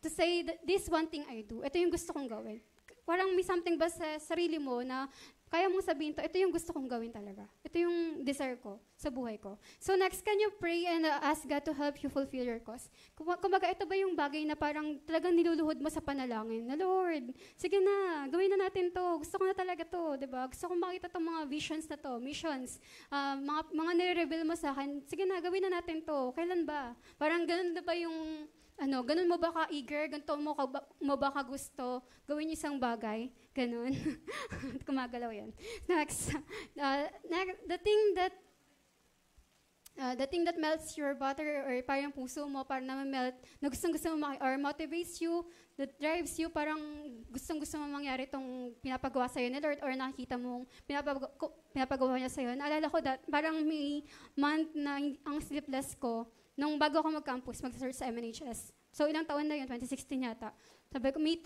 to say that this one thing I do, ito yung gusto kong gawin. Parang may something ba sa sarili mo na kaya mong sabihin to, ito yung gusto kong gawin talaga. Ito yung desire ko sa buhay ko. So next, can you pray and ask God to help you fulfill your cause? Kumbaga, ito ba yung bagay na parang talagang niluluhod mo sa panalangin? Na Lord, sige na, gawin na natin to. Gusto ko na talaga to, di ba? Gusto kong makita tong mga visions na to, missions. Mga nire-reveal mo sa akin, sige na, gawin na natin to. Kailan ba? Parang ganun na ba yung ganun mo ba ka-eager, ganito mo ba ka-gusto, gawin yung isang bagay, ganun. Kumagalaw yan. Next, the thing that melts your butter or parang puso mo, parang na-melt, na gustong-gusto mo or motivates you, that drives you, parang gustong-gusto mo mangyari itong pinapagawa sa'yo ni Lord or nakikita mong pinapagawa niya sa'yo. Naalala ko parang may month na ang sleepless ko, nung bago ako mag-campus, mag-search sa MNHS. So, ilang taon na yun? 2016 yata. Sabi ko, may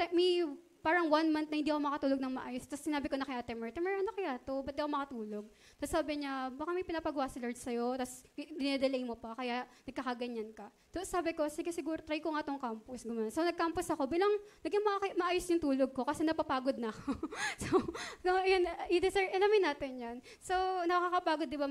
parang 1 month na hindi ako makatulog ng maayos. Tapos sinabi ko na kay Ate Mer, ano kaya to? Ba't di ako makatulog? Tapos sabi niya, baka may pinapagawa si Lord sa'yo, tapos dinedelay mo pa, kaya nagkakaganyan ka. Tapos sabi ko, sige siguro, try ko nga tong campus. Gumawa. So nag-campus ako, bilang naging maayos yung tulog ko kasi napapagod na ako. so yun, alamin natin yan. So nakakapagod, di ba,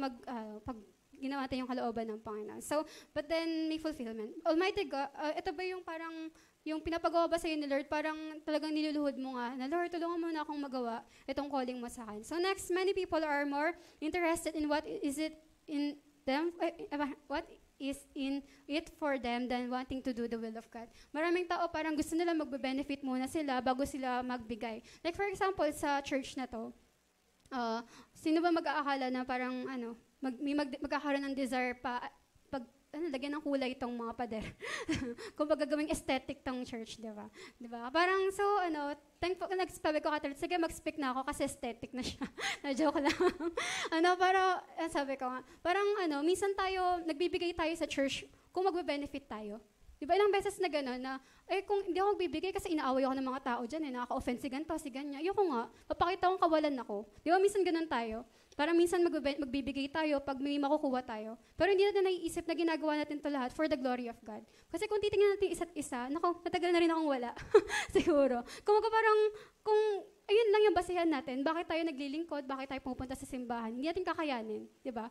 pag ginawa natin yung kalooban ng Panginoon. So, but then may fulfillment. Almighty God, ito ba yung parang yung pinapagawa ba sa'yo ni Lord, parang talagang niluluhod mo nga, na Lord, tulungan mo na akong magawa itong calling mo sa akin. So next, many people are more interested in what is in it for them than wanting to do the will of God. Maraming tao parang gusto nila magbe-benefit muna sila bago sila magbigay. Like for example, sa church na to, sino ba mag-aakala na parang magkakaroon ng desire lagyan ng kulay itong mga pader. Kung gagawing aesthetic tong church, di ba? Parang, so, thankful, nagsabi ko katulad, sige, mag-speak na ako kasi aesthetic na siya. Na-joke lang. Sabi ko nga, parang, minsan nagbibigay tayo sa church kung magbe-benefit tayo. Di ba, ilang beses na gano'n na, kung hindi ako magbibigay kasi inaaway ako ng mga tao dyan, nakaka-offend si ganito, si ganyan. Ayoko nga, papakita kong kawalan ako. Di ba, minsan gano'n tayo. Parang minsan magbibigay tayo pag may makukuha tayo. Pero hindi natin naiisip na ginagawa natin to lahat for the glory of God. Kasi kung titingnan natin isa't isa, matagal na rin akong wala. Siguro. Kung ayun lang yung basehan natin, bakit tayo naglilingkod, bakit tayo pupunta sa simbahan, hindi natin kakayanin, di ba?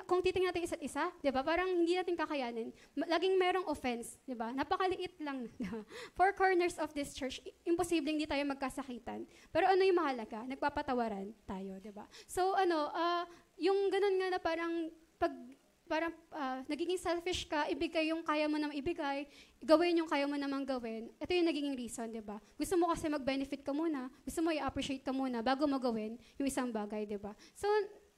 Kung titingnan natin isa't isa, di ba? Parang hindi natin kakayanin. Laging merong offense, di ba? Napakaliit lang. Diba? Four corners of this church, imposible hindi tayo magkasakitan. Pero ano yung mahalaga? Nagpapatawaran tayo, di ba? So, yung ganun nga na parang nagiging selfish ka, ibigay yung kaya mo naman ibigay, gawin yung kaya mo naman gawin. Ito yung nagiging reason, di ba? Gusto mo kasi mag-benefit ka muna, gusto mo i-appreciate ka muna bago mo gawin yung isang bagay, di ba? So,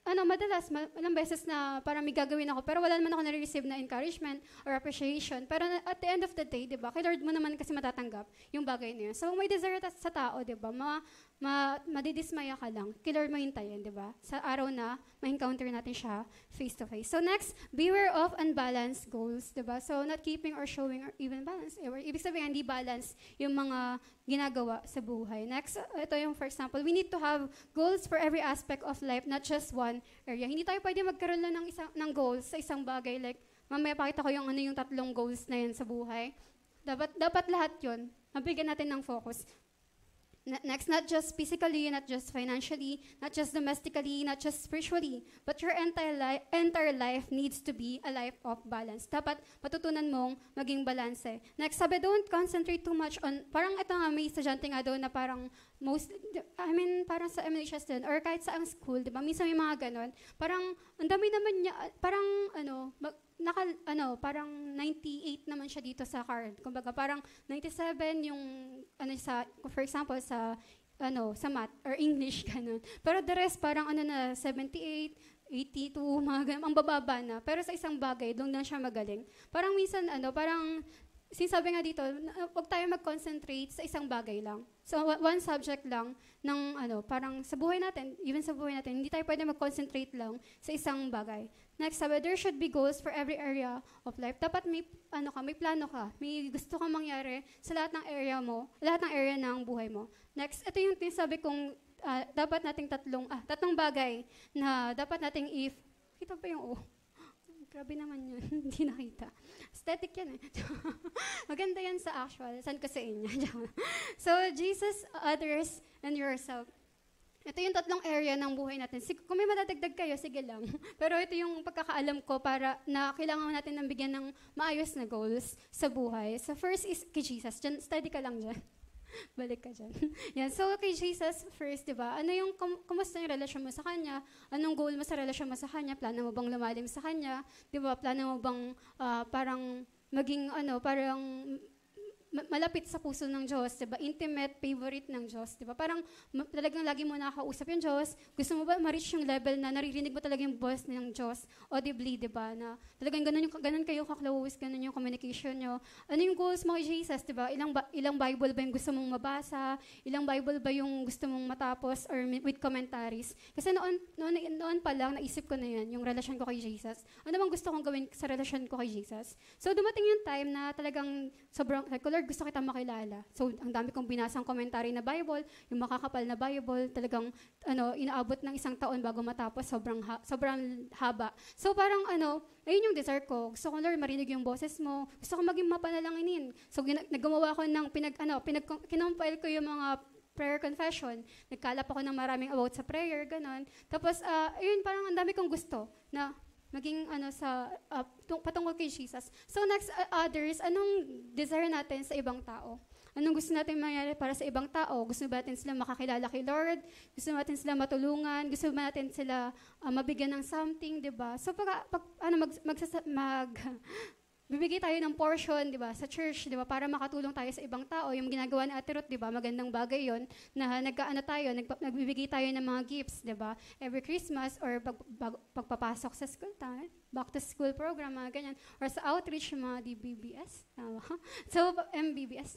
madalas, ilang beses na parang may gagawin ako, pero wala naman ako na-receive na encouragement or appreciation. Pero at the end of the day, di ba, kay Lord mo naman kasi matatanggap yung bagay na yun. So, may desire sa tao, di ba, madidismaya ka lang. Kay Lord mo hintayin, di ba? Sa araw na, ma-encounter natin siya face-to-face. So next, beware of unbalanced goals, di ba? So not keeping or showing or even balance. Ibig sabihin, hindi balance yung mga ginagawa sa buhay. Next, ito yung for example, we need to have goals for every aspect of life, not just one area. Hindi tayo pwede magkaroon lang ng goals sa isang bagay. Like, mamaya pakita ko yung yung 3 goals na yun sa buhay. Dapat lahat yun. Mabigyan natin ng focus. Next, not just physically, not just financially, not just domestically, not just spiritually, but your entire life needs to be a life of balance. Dapat matutunan mong maging balanse. Next, sabi, don't concentrate too much on, parang ito nga, may estudyante nga doon na parang parang sa MNHS din, or kahit sa school, di ba? Minsan may mga ganon. Parang, ang dami naman niya, parang, parang 98 naman siya dito sa card. Kumbaga, parang 97 yung, for example, sa math or English, ganun. Pero the rest, parang 78, 82, mga ganun, ang bababa na. Pero sa isang bagay, doon lang siya magaling. Parang minsan, sinasabi nga dito, huwag tayo mag-concentrate sa isang bagay lang. So, one subject lang ng, parang sa buhay natin, even sa buhay natin, hindi tayo pwede mag-concentrate lang sa isang bagay. Next, sabi, there should be goals for every area of life. Dapat may plano ka, may gusto kang mangyari sa lahat ng area ng buhay mo. Next, ito yung sabi kong, dapat nating tatlong bagay na dapat nating kita pa yung grabe naman yun, hindi nakita. Aesthetic yan eh. Maganda yan sa actual. Saan ko sa inyo? So, Jesus, others, and yourself. Ito yung 3 area ng buhay natin. Kung may madadagdag kayo, sige lang. Pero ito yung pagkakaalam ko para na kailangan natin ng bigyan ng maayos na goals sa buhay. So, first is kay Jesus. Study ka lang dyan. Balik ka dyan. Yan. So, kay Jesus first, di ba? Kumusta yung relasyon mo sa Kanya? Anong goal mo sa relasyon mo sa Kanya? Plano mo bang lumalim sa Kanya? Di ba? Plano mo bang parang maging parang malapit sa puso ng Diyos, 'di ba? Intimate, favorite ng Diyos, 'di ba? Parang talagang lagi mo nakakausap yung Diyos. Gusto mo ba ma-reach yung level na naririnig mo talaga yung voice ng Diyos audibly, 'di ba? Na talagang ganun kayo ka-close, ganun yung communication nyo. Ano yung goals mo kay Jesus, 'di ba? Ilang Bible ba yung gusto mong mabasa? Ilang Bible ba yung gusto mong matapos or with commentaries? Kasi noon pa lang naisip ko na 'yan, yung relasyon ko kay Jesus. Ano bang gusto kong gawin sa relasyon ko kay Jesus? So dumating yung time na talagang sobrang Lord, gusto kita makilala. So, ang dami kong binasang commentary na Bible, yung makakapal na Bible, talagang inaabot ng 1 taon bago matapos, sobrang haba. So, parang ayun yung desire ko. Gusto ko, Lord, marinig yung boses mo. Gusto ko maging mapanalanginin. So, naggumawa ko ng kinompile ko yung mga prayer confession. Nagkalap ako ng maraming about sa prayer, ganon. Tapos, ayun, parang ang dami kong gusto na maging patungkol kay Jesus. So next, others, anong desire natin sa ibang tao? Anong gusto natin mangyari para sa ibang tao? Gusto ba natin sila makakilala kay Lord? Gusto natin sila matulungan? Gusto ba natin sila mabigyan ng something, 'di ba? So bibigay tayo ng portion, 'di ba, sa church, 'di ba, para makatulong tayo sa ibang tao. Yung ginagawa ni Ate Ruth, 'di ba, magandang bagay 'yon na nagbibigay tayo ng mga gifts, 'di ba? Every Christmas or pagpapasok sa school tayo, back to school program, mga ganyan, or sa outreach, mga DBBS, tama? So MBBS,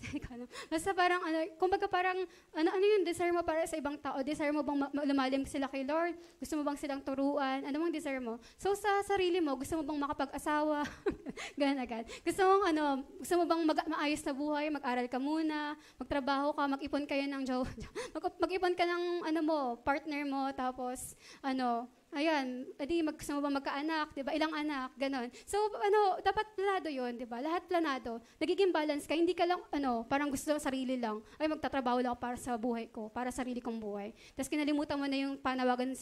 basta parang kumbaga parang ano yung desire mo para sa ibang tao? Desire mo bang lumalim sila kay Lord? Gusto mo bang silang turuan? Ano bang desire mo? So sa sarili mo, gusto mo bang makapag-asawa? Ganun agad. Gusto mo bang maayos na buhay, mag-aral ka muna, magtrabaho ka, mag-ipon kayo ng mag-ipon ka ng partner mo, tapos ayan, gusto mo bang magkaanak, 'di ba? Ilang anak, ganon. So dapat planado 'yon, 'di ba? Lahat planado. Nagiging balance ka, hindi ka lang parang gusto sarili lang. Ay, magtatrabaho lang ako para sa buhay ko, para sa sarili kong buhay. Tapos kinalimutan mo na yung panawagan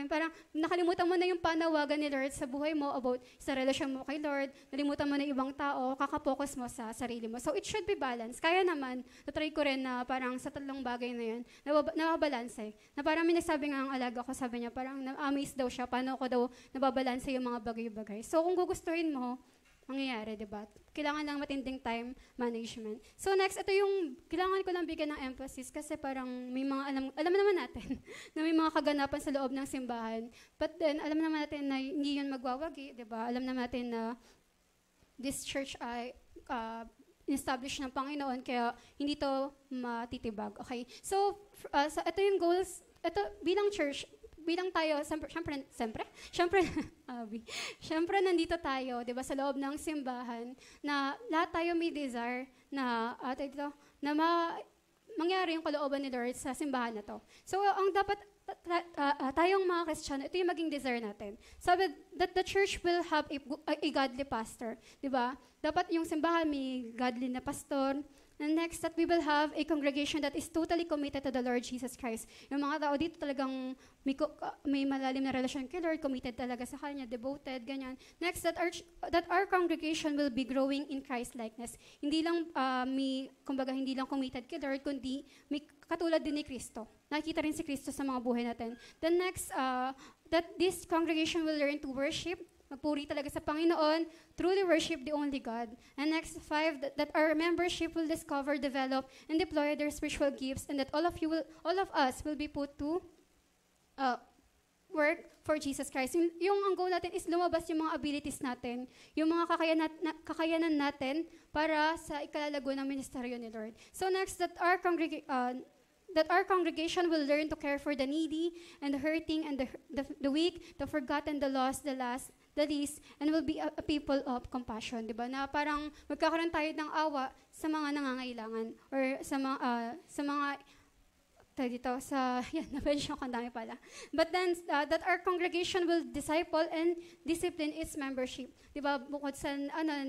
parang nakalimutan mo na yung panawagan ni Lord sa buhay mo about sa relasyon mo kay Lord, nalimutan mo na ibang tao, kakapokus mo sa sarili mo. So it should be balanced. Kaya naman, natry ko rin na parang sa tatlong bagay na yun, nababalanse. Na parang may nagsabi nga ang alaga ko, sabi niya, parang na-amaze daw siya, paano ko daw nababalanse yung mga bagay-bagay. So kung gugustuhin mo, mangyayari, di ba? Kailangan lang matinding time management. So next, ito yung kailangan ko lang bigyan ng emphasis kasi parang may mga alam naman natin na may mga kaganapan sa loob ng simbahan. But then, alam naman natin na hindi yun magwawagi, di ba? Alam naman natin na this church ay established ng Panginoon kaya hindi to matitibag. Okay? So, ito yung goals. Ito, bilang church, bilang tayo, syempre nandito tayo, 'di ba, sa loob ng simbahan na lahat tayo may desire na mangyari yung kalooban ni Lord sa simbahan na to. So ang dapat tayong mga Kristiyano, ito yung maging desire natin. Sabi that the church will have a godly pastor, 'di ba? Dapat yung simbahan may godly na pastor. And next, that we will have a congregation that is totally committed to the Lord Jesus Christ. Yung mga tao dito talagang may malalim na relasyon kay Lord, committed talaga sa Kanya, devoted, ganyan. Next, that our congregation will be growing in Christ-likeness. Hindi lang, hindi lang committed kay Lord, kundi may katulad din ni Kristo. Nakikita rin si Kristo sa mga buhay natin. Then next, that this congregation will learn to worship, magpuri talaga sa Panginoon, truly worship the only God. And next, 5, that our membership will discover, develop, and deploy their spiritual gifts, and that all of us will be put to work for Jesus Christ. Yung ang goal natin is lumabas yung mga abilities natin, yung mga kakayanan natin para sa ikalalago ng ministeryo ni Lord. So next, that our congregation will learn to care for the needy and the hurting and the weak, the forgotten, the lost, the least, and will be a people of compassion, di ba? Na parang magkakaroon tayo ng awa sa mga nangangailangan or sa mga na-mention ko, ang dami pala. But then, that our congregation will disciple and discipline its membership. Diba, bukod sa,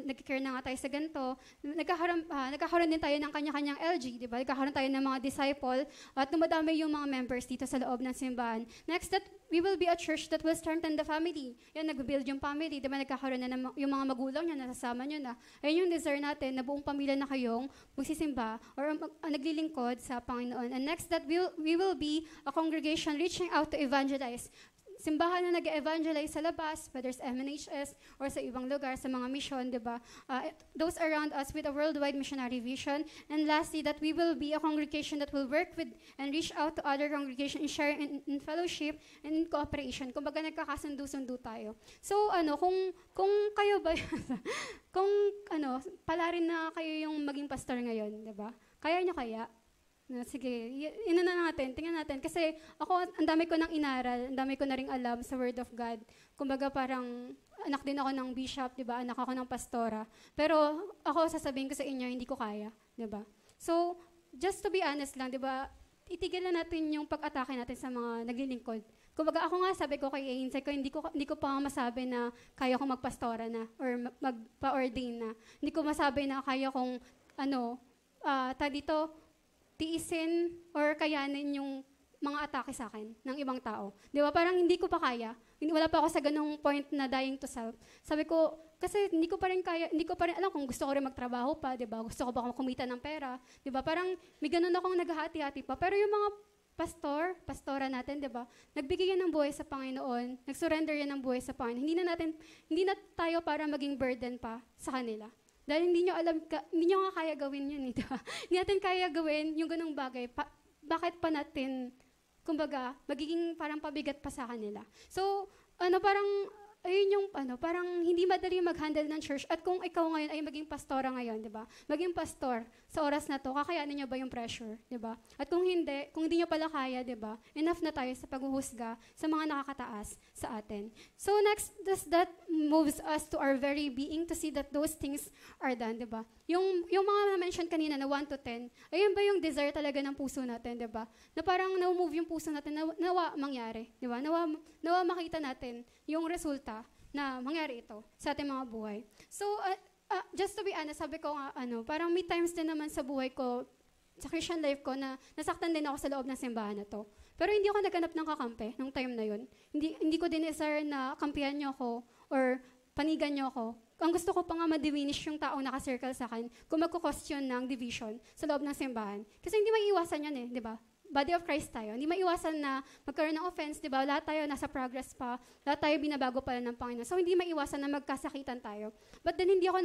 nag-care na nga tayo sa ganito, nagkakaroon din tayo ng kanya-kanyang LG, diba? Nagkakaroon tayo ng mga disciple at dumadami yung mga members dito sa loob ng simbahan. Next, that we will be a church that will strengthen the family. Yan, nag-build yung family, diba? Nagkakaroon na yung mga magulang nyo, nasasama nyo na. Ayun yung desire natin, na buong pamilya na kayong magsisimba or naglilingkod sa Panginoon. And next, that we will be a congregation reaching out to evangelize. simbahan na nag-evangelize sa labas, whether it's MNHS or sa ibang lugar, sa mga mission, di ba? Those around us with a worldwide missionary vision. And lastly, that we will be a congregation that will work with and reach out to other congregations in sharing in fellowship and in cooperation. Kumbaga nagkakasundo-sundo tayo. So, kung kayo ba, pala rin na kayo yung maging pastor ngayon, di ba? Kaya nyo kaya? Sige, tingnan natin. Kasi ako, ang dami ko nang inaral, ang dami ko na rin alam sa Word of God. Kumbaga parang, anak din ako ng bishop, di ba? Anak ako ng pastora. Pero ako, sasabihin ko sa inyo, hindi ko kaya, di ba? So, just to be honest lang, di ba? Itigil na natin yung pag-atake natin sa mga naglilingkod. Kumbaga ako nga, sabi ko kay Ain, hindi ko pa masabi na kaya kong magpastora na or magpa-ordain na. Hindi ko masabi na kaya kong, tiisin or kayanin yung mga atake sa akin ng ibang tao. Di ba? Parang hindi ko pa kaya. Wala pa ako sa ganung point na dying to self. Sabi ko, kasi hindi ko pa rin alam kung gusto ko rin magtrabaho pa, di ba? Gusto ko ba kumita ng pera? Di ba? Parang may ganun akong naghahati-hati pa. Pero yung mga pastora natin, di ba? Nagbigay yan ng buhay sa Panginoon, nag-surrender yan ng buhay sa Panginoon. Hindi na tayo para maging burden pa sa kanila. Dahil hindi nyo nga kaya gawin yun, di ba? Hindi natin kaya gawin yung ganung bagay. Bakit pa natin, kumbaga, magiging parang pabigat pa sa kanila? So, parang hindi madali mag-handle ng church. At kung ikaw ngayon ay maging pastora ngayon, di ba? Maging pastor sa oras na to, kakayanin nyo ba yung pressure, di ba? At kung hindi nyo pala kaya, di ba? Enough na tayo sa paghuhusga sa mga nakakataas sa atin. So next, that moves us to our very being to see that those things are done, di ba? Yung mga na-mention kanina na 1 to 10, ayun ba yung desire talaga ng puso natin, di ba? Na parang na-move yung puso natin, nawa mangyari, di ba? Nawa makita natin yung resulta na mangyari ito sa ating mga buhay. So, just to be honest, sabi ko nga, parang may times din naman sa buhay ko, sa Christian life ko, na nasaktan din ako sa loob ng simbahan na to. Pero hindi ako naghanap ng kakampi nung time na yun. Hindi ko din desire na kampihan nyo ako or panigan nyo ako. Ang gusto ko pa nga ma-diminish yung taong nakacircle sa akin kung magko-question ng division sa loob ng simbahan. Kasi hindi maiiwasan yan di ba? Body of Christ tayo. Hindi maiwasan na magkaroon ng offense, di ba? Lahat tayo nasa progress pa. Lahat tayo binabago pala ng Panginoon. So, hindi maiwasan na magkasakitan tayo. But then, hindi ako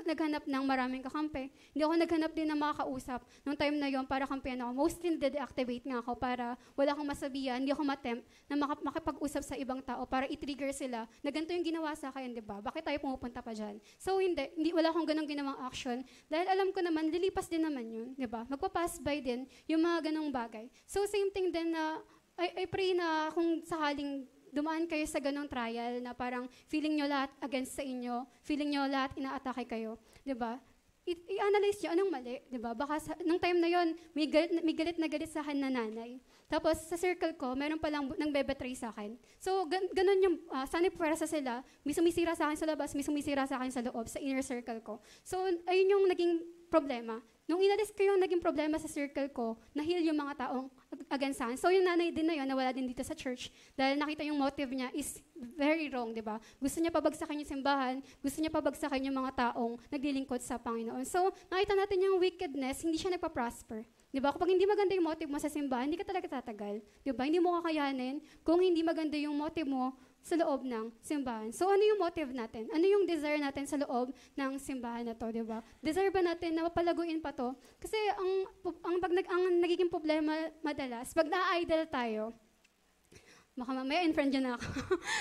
naghanap ng maraming kakampi. Hindi ako naghanap din ng makakausap nung time na yon para kampihan ako. Mostly, de-deactivate nga ako para wala akong masabihan, hindi ako matempt na makipag-usap sa ibang tao para i-trigger sila na ganito yung ginawa sa akin, di ba? Bakit tayo pumupunta pa dyan? So, wala akong ganong ginawang action. Dahil alam ko naman, lilipas din naman yun, di ba? Magpa-pass by din yung mga ganong bagay. So, same thing din na, I pray na kung sakaling dumaan kayo sa ganong trial na parang feeling nyo lahat against sa inyo, feeling nyo lahat inaatake kayo, di ba? I-analyze nyo anong mali, di ba? Baka nung time na yon may galit na galit sa akin na nanay. Tapos sa circle ko, meron palang nang bebetray sa akin. So, ganun yung, sana puwersa sila, may sumisira sa akin sa labas, may sumisira sa akin sa loob, sa inner circle ko. So, ayun yung naging problema. Nung inalis ko yung naging problema sa circle ko, nahil yung mga taong against sa akin. So yung nanay din na yun, nawala din dito sa church dahil nakita yung motive niya is very wrong, di ba? Gusto niya pabagsakin yung simbahan, gusto niya pabagsakin yung mga taong naglilingkod sa Panginoon. So nakita natin yung wickedness, hindi siya nagpa-prosper. Di ba? Kapag hindi maganda yung motive mo sa simbahan, hindi ka talaga tatagal. Di ba? Hindi mo kakayanin kung hindi maganda yung motive mo sa loob ng simbahan. So, ano yung motive natin? Ano yung desire natin sa loob ng simbahan na to, di ba? Desire ba natin na mapalaguin pa to? Kasi ang nagiging problema madalas, pag na-idol tayo, baka mamaya in-friend yun ako.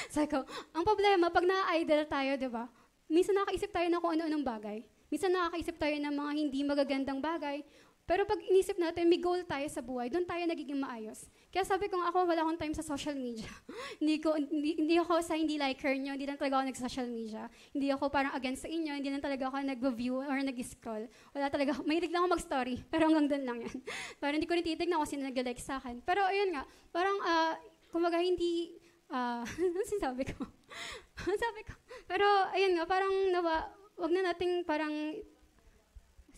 Sabi ko, ang problema, pag na-idol tayo, di ba? Minsan nakakaisip tayo ng kung ano-anong bagay. Minsan nakakaisip tayo ng mga hindi magagandang bagay. Pero pag inisip natin, may goal tayo sa buhay, doon tayo nagiging maayos. Kaya sabi ko, ako wala akong time sa social media. hindi ako sa hindi liker nyo, hindi lang talaga ako nag-social media. Hindi ako parang against sa inyo, hindi lang talaga ako nag-view or nag-scroll. Wala talaga, mahilig lang ako mag-story, pero hanggang doon lang yan. Parang hindi ko rin titignan kung sino nag-like sa akin. Pero ayun nga, parang, kumbaga hindi, ano sinasabi ko? Sabi ko, pero ayun nga, parang wag na nating parang,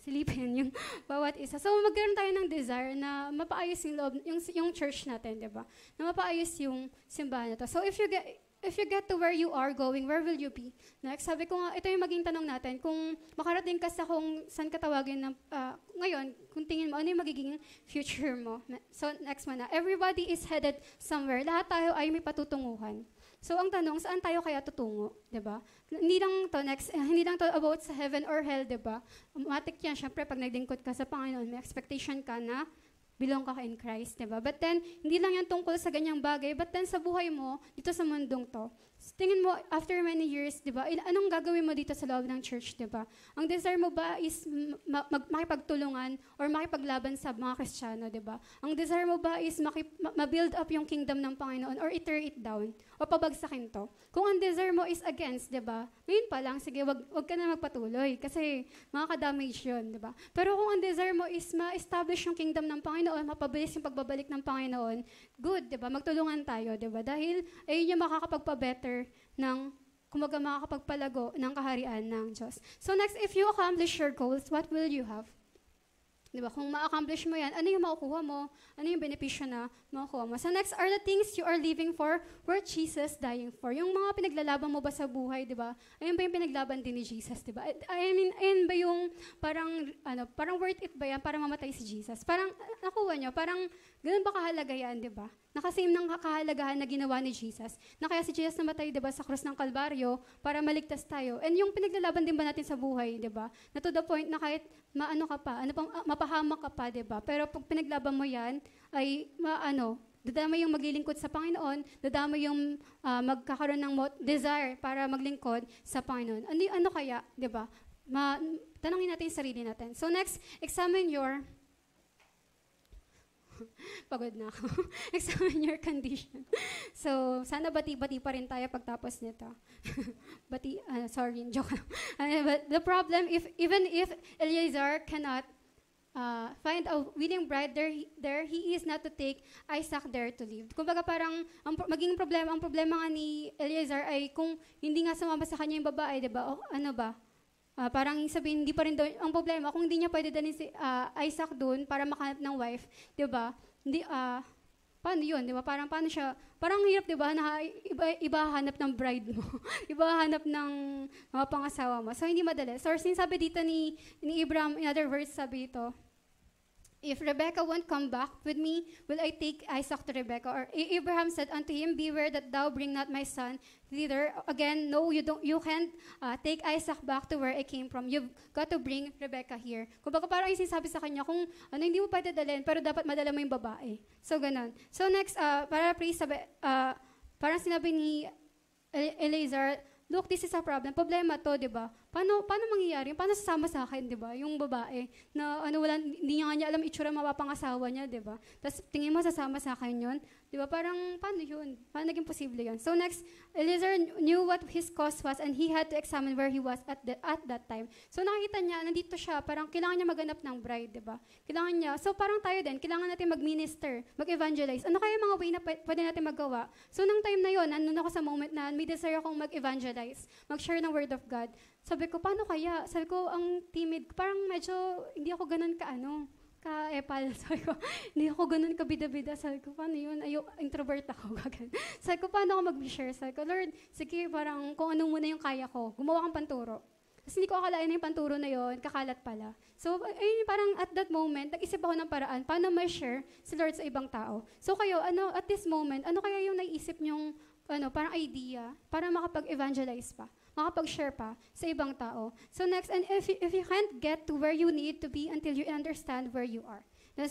silipin yung bawat isa. So, magkaroon tayo ng desire na mapaayos yung loob, yung church natin, di ba? Na mapaayos yung simbahan na to. So, if if you get to where you are going, where will you be? Next, sabi ko nga, ito yung maging tanong natin. Kung makarating ka sa kung saan ka tawagin na, ngayon, kung tingin mo, ano yung magiging future mo? So, next one na. Everybody is headed somewhere. Lahat tayo ay may patutunguhan. So, ang tanong, saan tayo kaya tutungo? Diba? Hindi lang to about sa heaven or hell, diba? Matik yan, syempre, pag naglingkod ka sa Panginoon, may expectation ka na belong ka in Christ, diba? But then, hindi lang yan tungkol sa ganyang bagay, but then sa buhay mo, dito sa mundong to, tingin mo, after many years, diba, anong gagawin mo dito sa loob ng church, diba? Ang desire mo ba is makipagtulungan or makipaglaban sa mga Kristiyano, diba? Ang desire mo ba is ma-build up yung kingdom ng Panginoon or i-tear it down o pabagsakin to? Kung ang desire mo is against, diba? Ngayon pa lang, sige, wag ka na magpatuloy kasi makaka-damage yun, diba? Pero kung ang desire mo is ma-establish yung kingdom ng Panginoon, mapabilis yung pagbabalik ng Panginoon, good, diba? Magtulungan tayo, diba? Dahil ayun yung makakapagpa-better ng, kumaga makakapagpalago ng kaharian ng Diyos. So next, if you accomplish your goals, what will you have? Diba? Kung ma-accomplish mo yan, ano yung makukuha mo? Ano yung benepisyo na makukuha mo? So next are the things you are living for, worth Jesus dying for. Yung mga pinaglalaban mo ba sa buhay, diba? Ayun ba yung pinaglaban din ni Jesus, diba? I mean, ayun ba yung parang worth it ba yan para mamatay si Jesus? Parang, nakuha nyo, parang ganun ba kahalaga yan, diba? Nakasim ng kahalagahan na ginawa ni Jesus. Na kaya si Jesus namatay, diba, sa krus ng Kalbaryo para maligtas tayo. And yung pinaglalaban din ba natin sa buhay, diba? Na to the point na kahit maano ka pa, mapahamak ka pa, diba? Pero pag pinaglaban mo yan, ay dadamay yung maglilingkod sa Panginoon, dadamay yung magkakaroon ng desire para maglingkod sa Panginoon. Ano kaya, diba? Tanongin natin yung sarili natin. So next, examine your pagod na ako. Examine your condition. So, sana bati-bati pa rin tayo pagtapos nito. Joke lang. But the problem, even if Eliezer cannot find a willing bride there, he is not to take Isaac there to live. Kumbaga parang, ang problema nga ni Eliezer ay kung hindi nga sumama sa kanya yung babae, diba? O ano ba? Parang sabihin, hindi pa rin doon, ang problema, kung hindi niya pwede dalhin si Isaac doon para makahanap ng wife, di ba? Hindi, paano yun, di ba? Paano siya, parang hirap, di ba, na iba hanap ng bride mo, iba hanap ng mga pangasawa mo. So, hindi madali. So, sinasabi dito ni Abraham, in other words, sabi dito, if Rebekah won't come back with me, will I take Isaac to Rebekah? Or Abraham said unto him, beware that thou bring not my son thither. Again, no, you can't take Isaac back to where I came from. You've got to bring Rebekah here. Kumbaga parang yung sinasabi sa kanya, kung hindi mo pwede dalhin, pero dapat madala mo yung babae. So, ganun. So, next, parang sinabi ni Eliezer, look, this is a problem. Problema to, di ba? Paano mangyayari? Paano sasama sa akin, di ba? Yung babae na hindi niya alam itsura mapapangasawa niya, di ba? Tapos tingin mo sasama sa akin yun? Di ba? Parang, paano yun? Paano naging posible yun? So next, Eliezer knew what his cause was and he had to examine where he was at that time. So nakita niya, nandito siya, parang kailangan niya maganap ng bride, di ba? Kailangan niya. So parang tayo din, kailangan natin mag-minister, mag-evangelize. Ano kaya mga way na pwede natin magawa? So nung time na yun, nandun ako sa moment na may desire akong mag-evangelize, mag-share ng word of God. Sabi ko, paano kaya? Sabi ko, ang timid, parang medyo, hindi ako ganun ka-epal. Sabi ko, hindi ako ganun kabida-bida. Sabi ko, paano yun? Introvert ako. Sabi ko, paano ako mag-share? Sabi ko, Lord, sige, parang kung ano muna yung kaya ko, gumawa kang panturo. Kasi hindi ko akalain na yung panturo na yun, kakalat pala. So, parang at that moment, nag-isip ako ng paraan, paano ma-share si Lord sa ibang tao. So kayo, at this moment, ano kaya yung naisip nyong, parang idea, para makapag-evangelize pa? Makapag-share pa sa ibang tao. So next, and if you can't get to where you need to be until you understand where you are.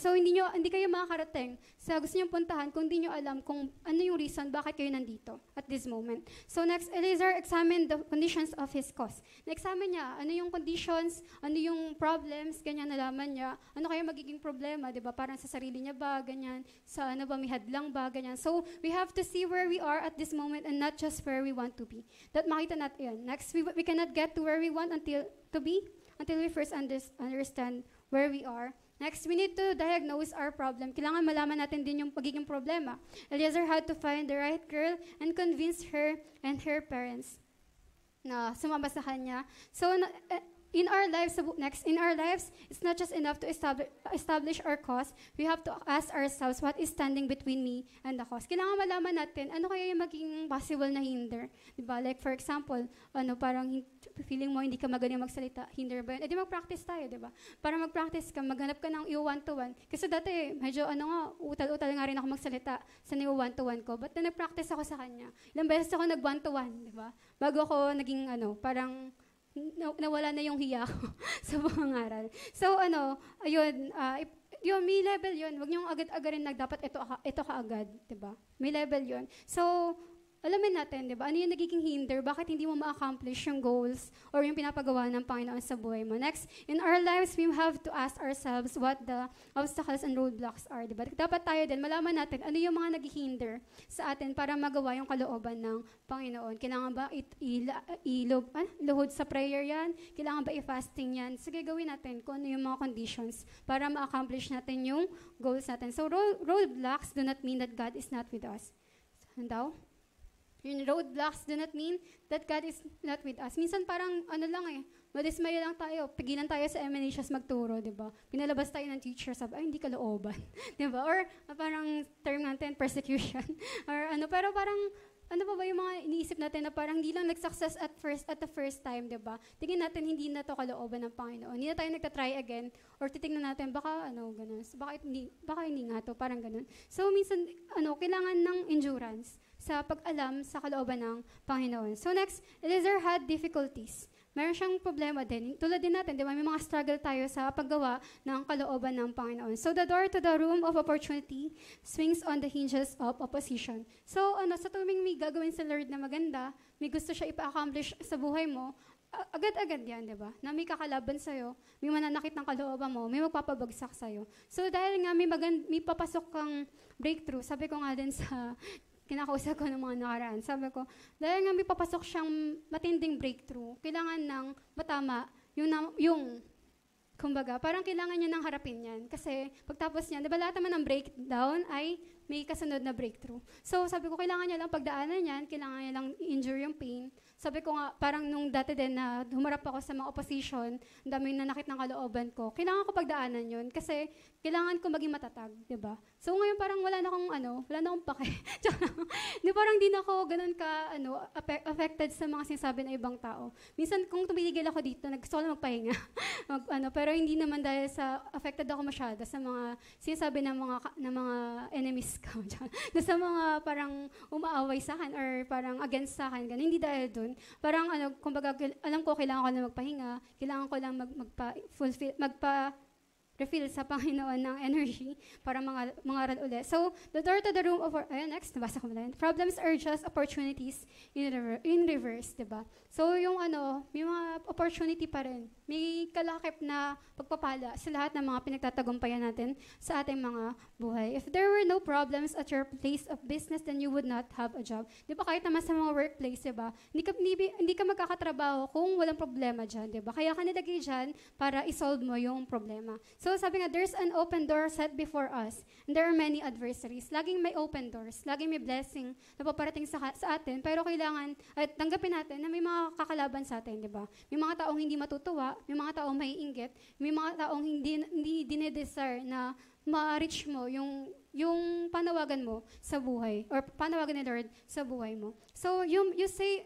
So hindi kayo makakarating sa gusto niyong puntahan kung hindi niyo alam kung ano yung reason bakit kayo nandito at this moment. So next, Eliezer examined the conditions of his cause. Na-examine niya, ano yung conditions, ano yung problems, ganyan nalaman niya, ano kaya magiging problema, di ba? Parang sa sarili niya ba, ganyan, sa ano ba, may hadlang ba, ganyan. So we have to see where we are at this moment and not just where we want to be. That makita natin yan. Next, we cannot get to where we want until we first understand where we are. Next, we need to diagnose our problem. Kailangan malaman natin din yung pagiging problema. Eliezer had to find the right girl and convince her and her parents na sumama sa kanya. So, in our lives, in our lives, it's not just enough to establish our cause. We have to ask ourselves, what is standing between me and the cause? Kailangan malaman natin, ano kaya yung maging possible na hinder? Diba? Like, for example, parang feeling mo hindi ka magaling magsalita, hinder ba yun? Eh, di mag-practice tayo, diba? Para mag-practice ka, maghanap ka ng one-to-one. Kasi dati, medyo, utal-utal nga rin ako magsalita sa one-to-one ko. But na nag-practice ako sa kanya. Ilang beses ako nag-one-to-one, diba? Bago ako naging, parang, nawala na yung hiya ko sa pangaral. So, ayun, yun, may level yun. Huwag niyong agad-agarin dapat ito ka agad, diba? May level yun. So, alamin natin, diba? Ano yung nagiging hinder? Bakit hindi mo ma-accomplish yung goals or yung pinapagawa ng Panginoon sa buhay mo? Next, in our lives, we have to ask ourselves what the obstacles and roadblocks are, diba? Dapat tayo din, malaman natin ano yung mga naghihinder sa atin para magawa yung kalooban ng Panginoon. Kailangan ba iluhod sa prayer yan? Kailangan ba i-fasting yan? Sige, gawin natin kung ano yung mga conditions para ma-accomplish natin yung goals natin. So, roadblocks do not mean that God is not with us. Daw? Yung roadblocks do not mean that God is not with us. Minsan parang, madismaya lang tayo. Pigilan tayo sa emanations magturo, di ba? Pinalabas tayo ng teacher, sabi, ay, hindi ka looban. Di ba? Or parang term natin, persecution. Or pero parang, ano pa ba yung mga iniisip natin na parang hindi lang nag-success at the first time, di ba? Tingin natin, hindi na to kalooban ng Panginoon. Hindi na tayo nagtatry again, or titignan natin, baka ganun. Baka hindi nga to, parang ganun. So, minsan, kailangan ng endurance sa pag-alam sa kalooban ng Panginoon. So next, Eliezer had difficulties. Meron siyang problema din. Tulad din natin, di ba? May mga struggle tayo sa paggawa ng kalooban ng Panginoon. So the door to the room of opportunity swings on the hinges of opposition. So sa tuwing may gagawin sa Lord na maganda, may gusto siya ipa-accomplish sa buhay mo, agad-agad yan, di ba? Na may kakalaban sa'yo, may mananakit ng kalooban mo, may magpapabagsak sa'yo. So dahil nga may papasok kang breakthrough, sabi ko nga din sa kinakausap ko ng mga nakaraan. Sabi ko, dahil nga may papasok siyang matinding breakthrough, kailangan ng matama yung kumbaga, parang kailangan niya nang harapin yan. Kasi pagtapos niyan, di ba lahat naman ng breakdown ay may kasunod na breakthrough. So sabi ko, kailangan niya lang pagdaanan yan, kailangan niya lang endure yung pain. Sabi ko nga, parang nung dati din na humarap ako sa mga opposition, ang daming nanakit ng kalooban ko, kailangan ko pagdaanan yun kasi kailangan ko maging matatag, di ba? So ngayon parang wala na akong pake. Di parang di na ako ganun ka, affected sa mga sinasabi ng ibang tao. Minsan kung tumigil ako dito, gusto ko lang magpahinga. Pero hindi naman dahil sa affected ako masyado sa mga sinasabi ng mga enemies ko. Sa mga parang umaaway sa akin or parang against sa akin, ganun. Hindi dahil dun. Parang kumbaga, alam ko kailangan ko lang magpahinga, kailangan ko lang refill sa Panginoon ng energy para mangaral ulit. So, the door to the room of next, nabasa ko na. Problems are just opportunities in reverse, diba? So, yung may mga opportunity pa rin. May kalakip na pagpapala sa lahat ng mga pinagtatagumpayan natin sa ating mga buhay. If there were no problems at your place of business, then you would not have a job. Di ba kahit naman sa mga workplace, di ba? Hindi ka magkakatrabaho kung walang problema dyan, di ba? Kaya ka nilagay dyan para isolve mo yung problema. So sabi nga, there's an open door set before us, and there are many adversaries. Laging may open doors, laging may blessing na paparating sa atin, pero kailangan, at tanggapin natin na may mga kakalaban sa atin, di ba? May mga taong hindi matutuwa, may mga taong maiinggit, may mga taong hindi dinedesire na ma-reach mo yung panawagan mo sa buhay, or panawagan ni Lord sa buhay mo. So, you say,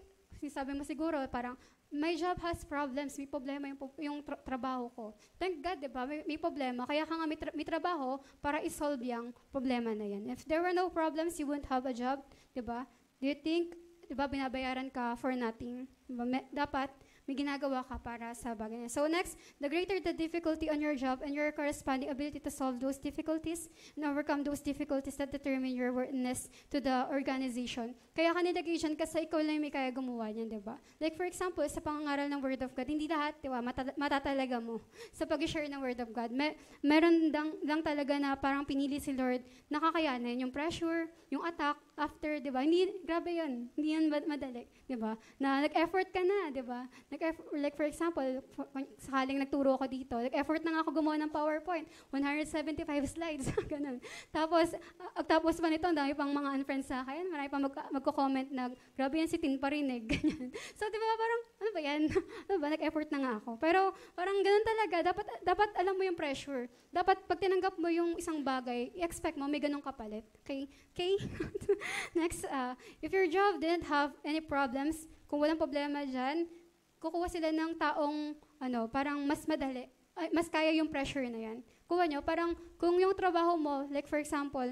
sabi mo siguro, parang, my job has problems, may problema yung trabaho ko. Thank God, di ba? May problema. Kaya ka nga may trabaho para isolve yung problema na yan. If there were no problems, you wouldn't have a job, di ba? Do you think, di ba, binabayaran ka for nothing? Diba? Dapat, may ginagawa ka para sa bagay niya. So next, the greater the difficulty on your job and your corresponding ability to solve those difficulties and overcome those difficulties that determine your worthiness to the organization. Kaya ka nilagay dyan kasi ikaw lang may kaya gumawa niyan, di ba? Like for example, sa pangangaral ng Word of God, hindi lahat, di ba, matatalaga mo sa pag-share ng Word of God. Meron lang talaga na parang pinili si Lord na kakayanin yung pressure, yung attack, after, di ba? Hindi, grabe yun. Hindi yan madali, di ba? Na nag-effort ka na, di ba? Like for example, sakaling nagturo ako dito, nag-effort na nga ako gumawa ng PowerPoint, 175 slides, ganun. Tapos pa nito, ang dami pang mga unfriends sa akin, marami pang magko-comment na, grabe yan si Tin Parinig, ganyan. So, di ba, parang, ano ba yan? Ano ba, nag-effort na nga ako. Pero, parang ganun talaga, dapat alam mo yung pressure. Dapat, pag tinanggap mo yung isang bagay, i-expect mo, may ganung kapalit. Okay? Next, if your job didn't have any problems, kung walang problema dyan, kukuha sila ng taong, parang mas madali, mas kaya yung pressure na yan. Kuha nyo, parang, kung yung trabaho mo, like for example,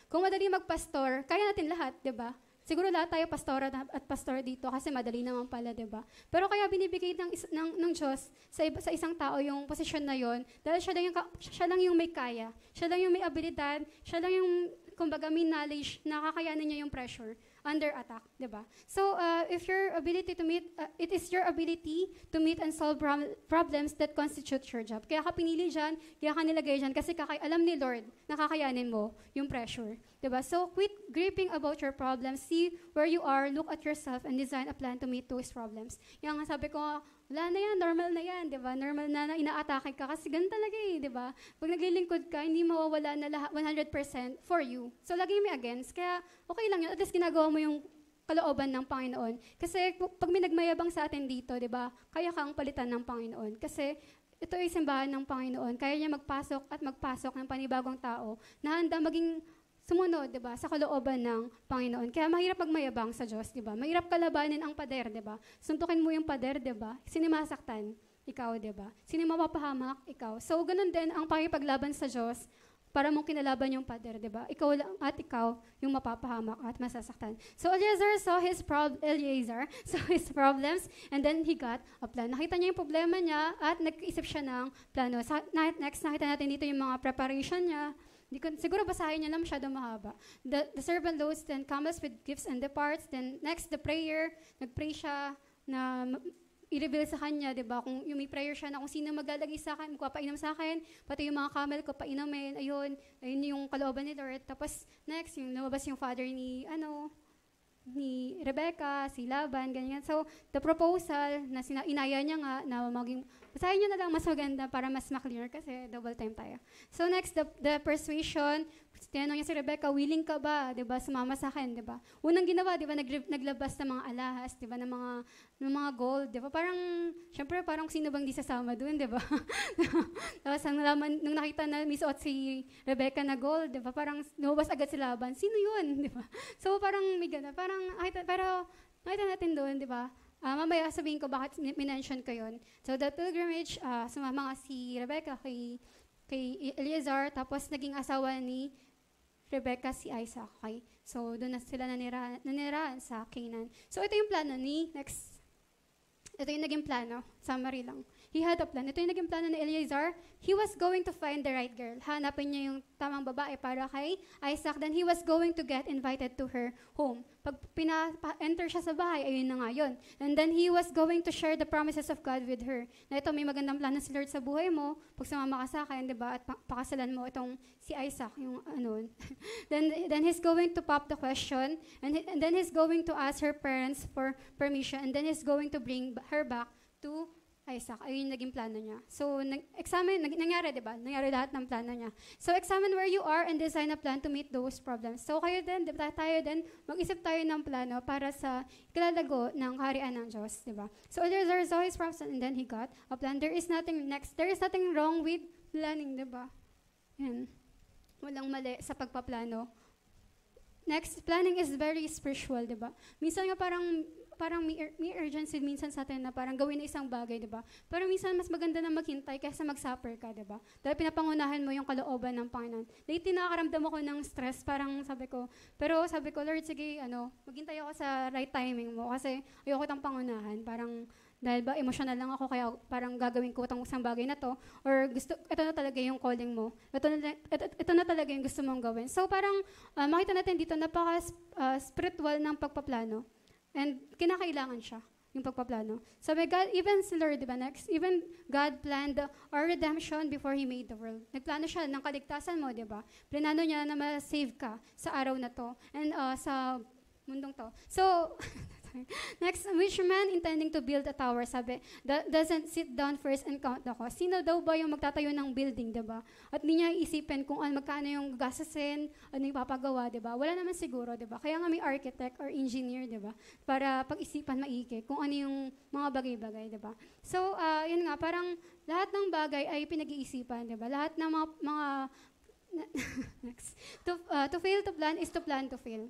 kung madali magpastor, kaya natin lahat, di ba? Siguro lahat tayo pastora at pastor dito kasi madali naman pala, di ba? Pero kaya binibigay ng Diyos sa isang tao yung posisyon na yon dahil siya lang yung may kaya, siya lang yung may abilidad, siya lang yung, kumbaga, may knowledge na kakayanin niya yung pressure under attack, di ba? So, if your ability to meet, it is your ability to meet and solve problems that constitute your job. Kaya ka pinili dyan, kaya ka nilagay dyan, kasi alam ni Lord na kakayanin mo yung pressure, di ba? So, quit gripping about your problems, see where you are, look at yourself, and design a plan to meet those problems. Yung nga sabi ko, wala na yan, normal na yan, di ba? Normal na ina-atake ka kasi ganun talaga di ba? Pag naglilingkod ka, hindi mawawala na lahat 100% for you. So, laging may against. Kaya, okay lang yun. At least ginagawa mo yung kalooban ng Panginoon. Kasi, pag may nagmayabang sa atin dito, di ba? Kaya kang palitan ng Panginoon. Kasi, ito ay simbahan ng Panginoon. Kaya niya magpasok ng panibagong tao na handa maging sumunod, di ba, sa kalooban ng Panginoon. Kaya mahirap magmayabang sa Diyos, di ba? Mahirap kalabanin ang pader, di ba? Suntukin mo yung pader, di ba? Sino masaktan? Ikaw, di ba? Sino mapapahamak? Ikaw. So, ganun din ang pakipaglaban sa Diyos para mong kinalaban yung pader, di ba? Ikaw lang at ikaw yung mapapahamak at masasaktan. So, Eliezer saw his problems and then he got a plan. Nakita niya yung problema niya at nag-isip siya ng plano. Next, nakita natin dito yung mga preparation niya. Siguro basahin niya lang, masyado mahaba. The servant loads then comes with gifts and departs. Then next, the prayer. Nag-pray siya na i-reveal sa kanya, di ba? Kung yung may prayer siya na kung sino maglalagay sa akin, magpapainom sa akin, pati yung mga camel ko, painumin, ayun yung kalooban ni Lord. Tapos next, yung lumabas yung father ni Rebecca, si Laban, ganyan. So, the proposal na inaya niya nga na maging, basahin niyo na lang mas maganda para mas maklear kasi double time tayo. So, next, the persuasion. Tinanong niya si Rebecca, willing ka ba, di ba, sumama sa akin, di ba? Unang ginawa, di ba, naglabas ng mga alahas, di ba, ng mga gold, di ba? Parang, syempre, parang sino bang di sasama dun, di ba? Tapos, nung nakita na may suot si Rebecca na gold, di ba, parang lumabas agad si Laban, sino yun, di ba? So, parang may gana, pero nakita natin doon, di ba? Mamaya sabihin ko bakit minention ko yun. So, the pilgrimage, sumama nga si Rebecca kay Eliezer, tapos naging asawa ni Rebecca si Isaac. Okay? So, doon na sila nanirahan sa Canaan. So, ito yung plano ito yung naging plano. Summary lang. He had a plan. Ito yung naging plano ni Eliezer. He was going to find the right girl. Hanapin niya yung tamang babae para kay Isaac. Then he was going to get invited to her home. Pag enter siya sa bahay, ayun na nga yun. And then he was going to share the promises of God with her. Na ito, may magandang plano si Lord sa buhay mo. Pag sumama ka sa akin, di ba? At pakasalan mo itong si Isaac, yung ano. then he's going to pop the question. And then he's going to ask her parents for permission. And then he's going to bring her back to Isaac. Ayun yung naging plano niya. So, nangyari, di ba? Nangyari lahat ng plano niya. So, examine where you are and design a plan to meet those problems. So, kayo din, di ba? Tayo din, mag-isip tayo ng plano para sa kilalago ng kaharian ng Diyos, di ba? So, Eliezer saw his problems and then he got a plan. There is nothing wrong with planning, di ba? Yan. Walang mali sa pagpaplano. Next, planning is very spiritual, di ba? Minsan nga parang may urgency minsan sa atin na parang gawin na isang bagay, di ba? Pero minsan mas maganda na maghintay kaysa mag-suffer ka, di ba? Dahil pinapangunahan mo yung kalooban ng Panginoon. Lately, nakakaramdam ako ng stress, parang sabi ko, Lord, sige, maghintay ako sa right timing mo kasi ayoko itang pangunahan. Parang, dahil ba, emotional lang ako, kaya parang gagawin ko itong isang bagay na to, or ito na talaga yung calling mo. Ito na talaga yung gusto mong gawin. So, parang, makita natin dito, napaka-spiritual ng pagpaplano. And kinakailangan siya. yung pagpaplano. Sabi, God, even si Lord, di ba, next, even God planned our redemption before He made the world. Nagplano siya ng kaligtasan mo, di ba? Plinano niya na ma-save ka sa araw na to and sa mundong to. So, next, which man intending to build a tower, sabi, doesn't sit down first and count the cost. Sino daw ba yung magtatayo ng building, diba? At hindi niya iisipin kung magkano yung gastusin, ano yung papagawa, diba? Wala naman siguro, diba? Kaya nga may architect or engineer, diba? Para pag-isipan maigi kung ano yung mga bagay-bagay, diba? So, yun nga, parang lahat ng bagay ay pinag-iisipan, diba? Lahat ng mga next. To fail to plan is to plan to fail.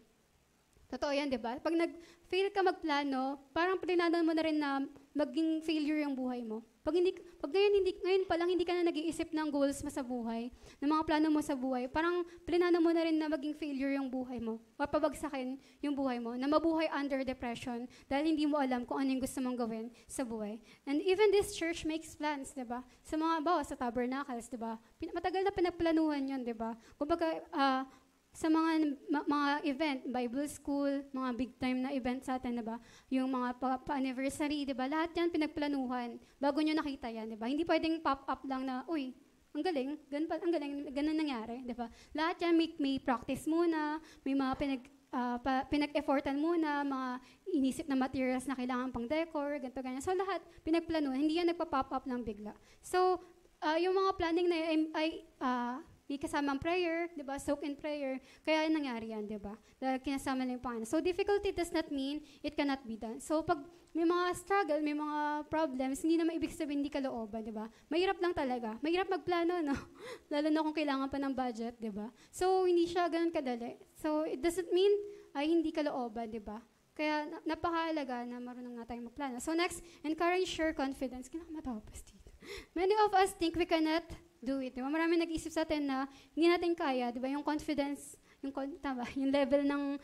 Totoo yan, di ba? Pag nag-fail ka magplano, parang plinano mo na rin na maging failure yung buhay mo. Pag ngayon pa lang hindi ka na nag-iisip ng goals mo sa buhay, ng mga plano mo sa buhay, parang plinano mo na rin na maging failure yung buhay mo, o pabagsakin yung buhay mo, na mabuhay under depression dahil hindi mo alam kung ano yung gusto mong gawin sa buhay. And even this church makes plans, di ba? Sa mga sa tabernacles, di ba? Matagal na pinagplanuhan yun, di ba? Kumbaga, sa mga event, Bible school, mga big time na event sa atin, diba? Yung mga pa-anniversary, diba? Lahat yan pinagplanuhan bago nyo nakita yan, diba? Hindi pwedeng pop-up lang na, uy, ang galing, ganun nangyari, diba? Lahat yan may practice muna, may mga pinag-effortan muna, mga inisip na materials na kailangan pang decor, ganito, ganyan. So lahat pinagplanuhan, hindi yan nagpa-pop up lang bigla. So, yung mga planning na yun ay may kasamang prayer, di ba? Soak in prayer. Kaya nangyari yan, di ba? Dahil kinasama lang yung Panginoon. So, difficulty does not mean it cannot be done. So, pag may mga struggle, may mga problems, hindi naman ibig sabihin hindi ka looban, di ba? Mahirap lang talaga. Mahirap magplano, no? Lalo na kung kailangan pa ng budget, di ba? So, hindi siya ganun kadali. So, it doesn't mean ay hindi ka looban, di ba? Kaya napakahalaga na marunong nga tayong magplano. So, next, encourage your confidence. Kinamatapos dito. Many of us think we cannot do it. Diba? Marami nag-isip sa atin na hindi natin kaya, di ba? Yung confidence, yung level ng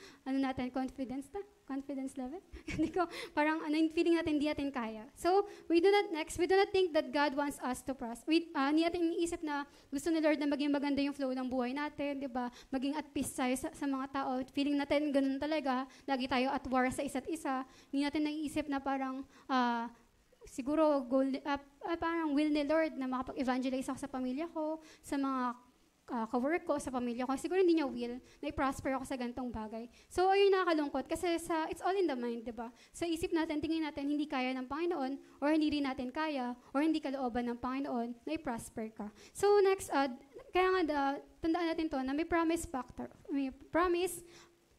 confidence level. Hindi ko, parang yung feeling natin hindi natin kaya. So, we do not think that God wants us to prosper. Hindi natin iniisip na gusto ni Lord na maging maganda yung flow ng buhay natin, di ba? Maging at peace tayo sa mga tao. Feeling natin ganun talaga. Lagi tayo at war sa isa't isa. Hindi natin naiisip na parang, siguro parang will ni Lord na makapag-evangelize ako sa pamilya ko, sa mga ka-work ko, sa pamilya ko. Siguro hindi niya will na i-prosper ako sa gantong bagay. So, ayun nakakalungkot kasi it's all in the mind, di ba? Sa isip natin, tingin natin hindi kaya ng Panginoon or hindi rin natin kaya or hindi kalooban ng Panginoon na i-prosper ka. So, next, kaya nga tandaan natin to na may promise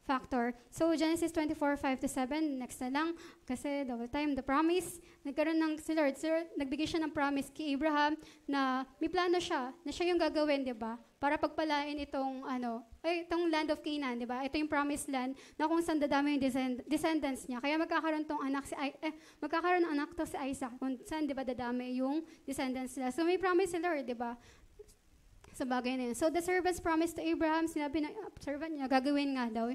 factor. So, Genesis 24:5-7, next na lang, kasi double time, the promise, nagkaroon ng si Lord, nagbigay siya ng promise kay Abraham na may plano siya, na siya yung gagawin, di ba? Para pagpalain itong land of Canaan, di ba? Ito yung promised land na kung saan dadami yung descendants niya. Kaya magkakaroon ng anak to si Isaac, kung saan, di ba, dadami yung descendants nila. So, may promise si Lord, di ba? Sa bagay na yun. So, the servants promised to Abraham, sinabi ng servant niya, gagawin nga daw,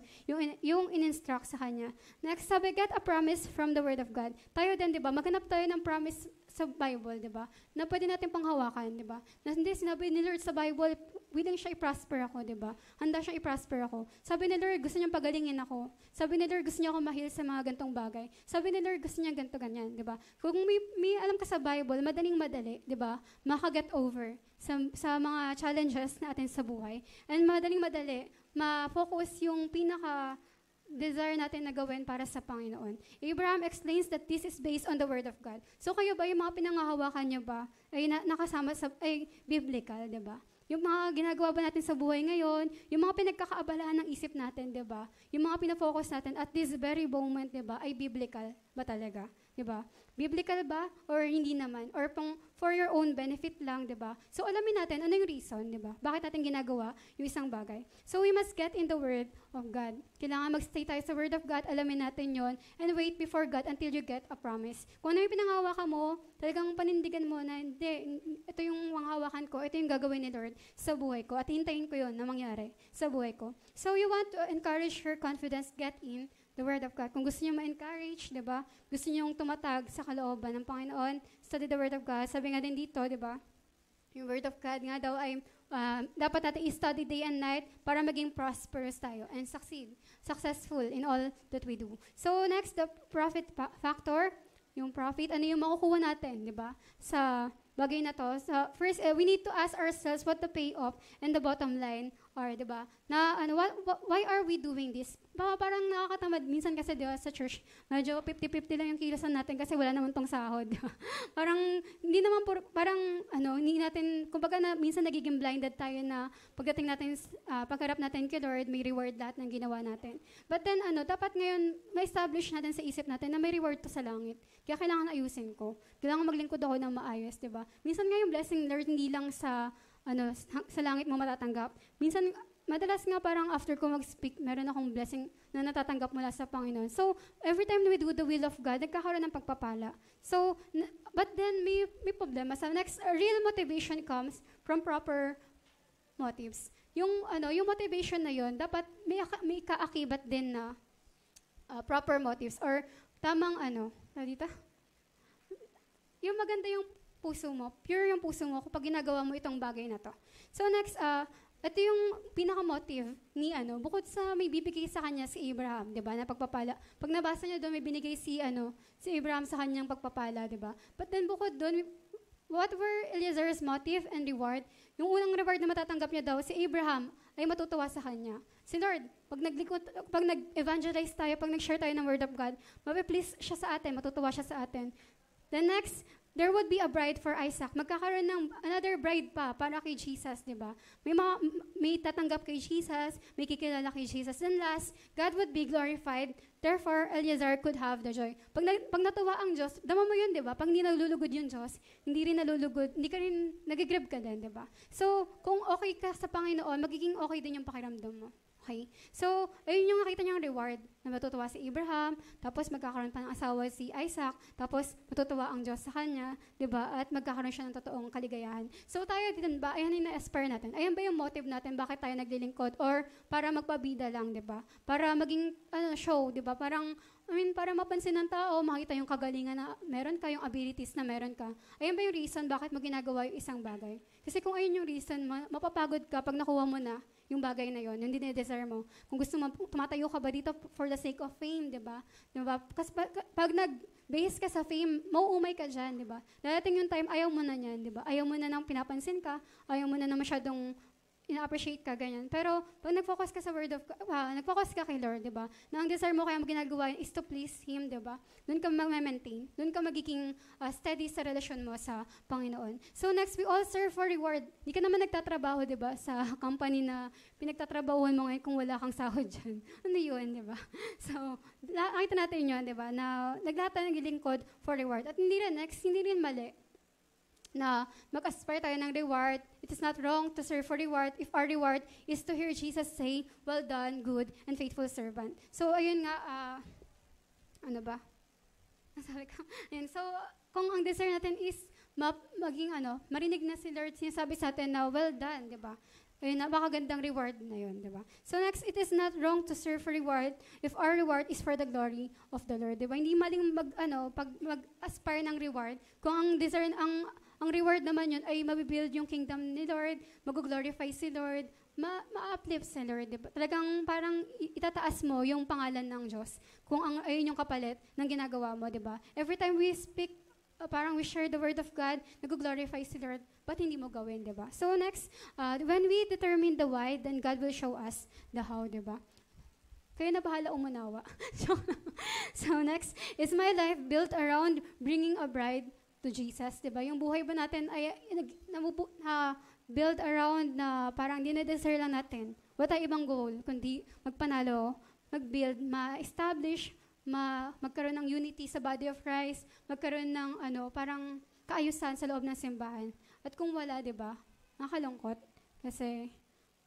yung in-instruct sa kanya. Next, sabi, get a promise from the Word of God. Tayo din, di ba? Maghanap tayo ng promise sa Bible, di ba? Na pwede natin panghawakan, di ba? Na hindi, sinabi ni Lord sa Bible, willing siya i-prosper ako, di ba? Handa siya i-prosper ako. Sabi ni Lord, gusto niyang pagalingin ako. Sabi ni Lord, gusto niya ako ma-heal sa mga gantong bagay. Sabi ni Lord, gusto niya ganto ganyan, di ba? Kung may alam ka sa Bible, madaling-madali, di ba? Maka-get over sa mga challenges natin sa buhay. And madaling-madali, ma-focus yung desire natin na gawin para sa Panginoon. Abraham explains that this is based on the Word of God. So kayo ba, yung mga pinangahawakan niyo ba, ay nakasama ay biblical, di ba? Yung mga ginagawa ba natin sa buhay ngayon, yung mga pinagkakaabalaan ng isip natin, di ba? Yung mga pinafocus natin at this very moment, di ba, ay biblical ba talaga? Di ba? Biblical ba? Or hindi naman? Or for your own benefit lang, di ba? So, alamin natin, ano yung reason, di ba? Bakit natin ginagawa yung isang bagay? So, we must get in the Word of God. Kailangan magstay tayo sa Word of God, alamin natin yon and wait before God until you get a promise. Kung ano yung pinanghawakan mo, talagang panindigan mo na, hindi, ito yung hawakan ko, ito yung gagawin ni Lord sa buhay ko, at hintayin ko yon na mangyari sa buhay ko. So, you want to encourage your confidence, get in the Word of God. Kung gusto niyo ma-encourage, di ba? Gusto niyo tumatag sa kalooban ng Panginoon, study the Word of God. Sabi nga din dito, di ba? Yung Word of God nga daw ay dapat natin i-study day and night para maging prosperous tayo and successful in all that we do. So next, the profit factor. yung profit, ano yung makukuha natin, di ba? Sa bagay na to. So, first, we need to ask ourselves what the payoff and the bottom line are, di ba? Na, why are we doing this? Parang nakakatamad. Minsan kasi, di ba, sa church, medyo 50-50 lang yung kilosan natin kasi wala naman tong sahod. Parang, hindi naman, hindi natin, kumbaga minsan nagiging blinded tayo na pagdating natin, pagharap natin kay Lord, may reward lahat ng ginawa natin. But then, dapat ngayon, ma-establish natin sa isip natin na may reward to sa langit. Kaya kailangan ayusin ko. Kailangan maglingkod ako ng maayos, di ba? Minsan nga yung blessing, Lord, hindi lang sa langit mo matatanggap. Minsan, madalas nga parang after ko mag-speak, meron akong blessing na natatanggap mula sa Panginoon. So, every time we do the will of God, nagkakaroon ng pagpapala. So, but then may problema. So, next, real motivation comes from proper motives. Yung motivation na yon dapat may kaakibat din na proper motives or tamang dito? Yung maganda yung puso mo, pure yung puso mo kapag ginagawa mo itong bagay na to. So next, ito yung pinaka-motive ni bukod sa may bibigay sa kanya si Abraham, 'di ba? Na pagpapala. Pag nabasa niyo doon may binigay si Abraham sa kanyang pagpapala, 'di ba? But then bukod doon, what were Eliezer's motive and reward? Yung unang reward na matatanggap niya daw, si Abraham ay matutuwa sa kanya. Si Lord, pag nag-evangelize tayo, pag nag-share tayo ng Word of God, mape-please siya sa atin, matutuwa siya sa atin. The next, there would be a bride for Isaac. Magkakaroon ng another bride pa para kay Jesus, di ba? May tatanggap kay Jesus, may kikilala kay Jesus. And last, God would be glorified. Therefore, Eliezer could have the joy. Pag natuwa ang Diyos, dama mo yun, di ba? Pag hindi nalulugod yung Diyos, hindi rin nalulugod, hindi ka rin, nagigrib ka din, di ba? So, kung okay ka sa Panginoon, magiging okay din yung pakiramdam mo. Okay? So, ayun yung nakita niyang reward na matutuwa si Abraham, tapos magkakaroon pa ng asawa si Isaac, tapos matutuwa ang Diyos sa kanya, di ba? At magkakaroon siya ng totoong kaligayahan. So, tayo din ba? Ayan yung na-aspire natin. Ayan ba yung motive natin? Bakit tayo naglilingkod? Or para magpabida lang, di ba? Para maging show, di ba? Parang, para mapansin ng tao, makita yung kagalingan na meron ka, yung abilities na meron ka. Ayan ba yung reason bakit mo ginagawa yung isang bagay? Kasi kung ayun yung reason, mapapagod ka pag nakuha mo na yung bagay na yon, yung dinedesire mo. Kung gusto mo, tumatayo ka ba dito for the sake of fame, di ba? Diba? Kasi pag nag-base ka sa fame, mauumay ka dyan, di ba? Darating yung time, ayaw mo na yan, di ba? Ayaw mo na nang pinapansin ka, ayaw mo na masyadong ina-appreciate ka, ganyan. Pero, pag nag-focus ka sa word of God, nag-focus ka kay Lord, di ba? Na ang desire mo kaya ginagawa is to please Him, di ba? Doon ka mag-maintain. Doon ka magiging steady sa relasyon mo sa Panginoon. So next, we all serve for reward. Di ka naman nagtatrabaho, di ba? Sa company na pinagtatrabahuan mo ngayon kung wala kang sahod dyan. Ano yun, di ba? So, nakita natin yun, di ba? Na naglahat tayo naglilingkod for reward. At hindi rin mali na mag-aspire tayo ng reward. It is not wrong to serve for reward if our reward is to hear Jesus say, "Well done, good and faithful servant." So, ayun nga, Sabi ko, ayun. So, kung ang desire natin is marinig na si Lord, sinasabi sa atin na, "Well done," di ba? Ayun, napakagandang reward na yun, di ba? So next, it is not wrong to serve for reward if our reward is for the glory of the Lord, di ba? Hindi maling pag mag-aspire ng reward, kung ang desire, ang reward naman yun ay mabibuild yung kingdom ni Lord, mag-glorify si Lord, ma-uplift si Lord, diba? Talagang parang itataas mo yung pangalan ng Diyos kung ayun yung kapalit ng ginagawa mo, diba? Every time we speak, parang we share the word of God, nag-glorify si Lord, but hindi mo gawin, diba? So next, when we determine the why, then God will show us the how, diba? Kaya na bahala umunawa. So next, is my life built around bringing a bride to Jesus, diba? Yung buhay ba natin ay build around na parang dinedesire lang natin. Wala tayong ibang goal, kundi magpanalo, mag-build, ma-establish, magkaroon ng unity sa body of Christ, magkaroon ng parang kaayusan sa loob ng simbahan. At kung wala, diba? Nakakalungkot. Kasi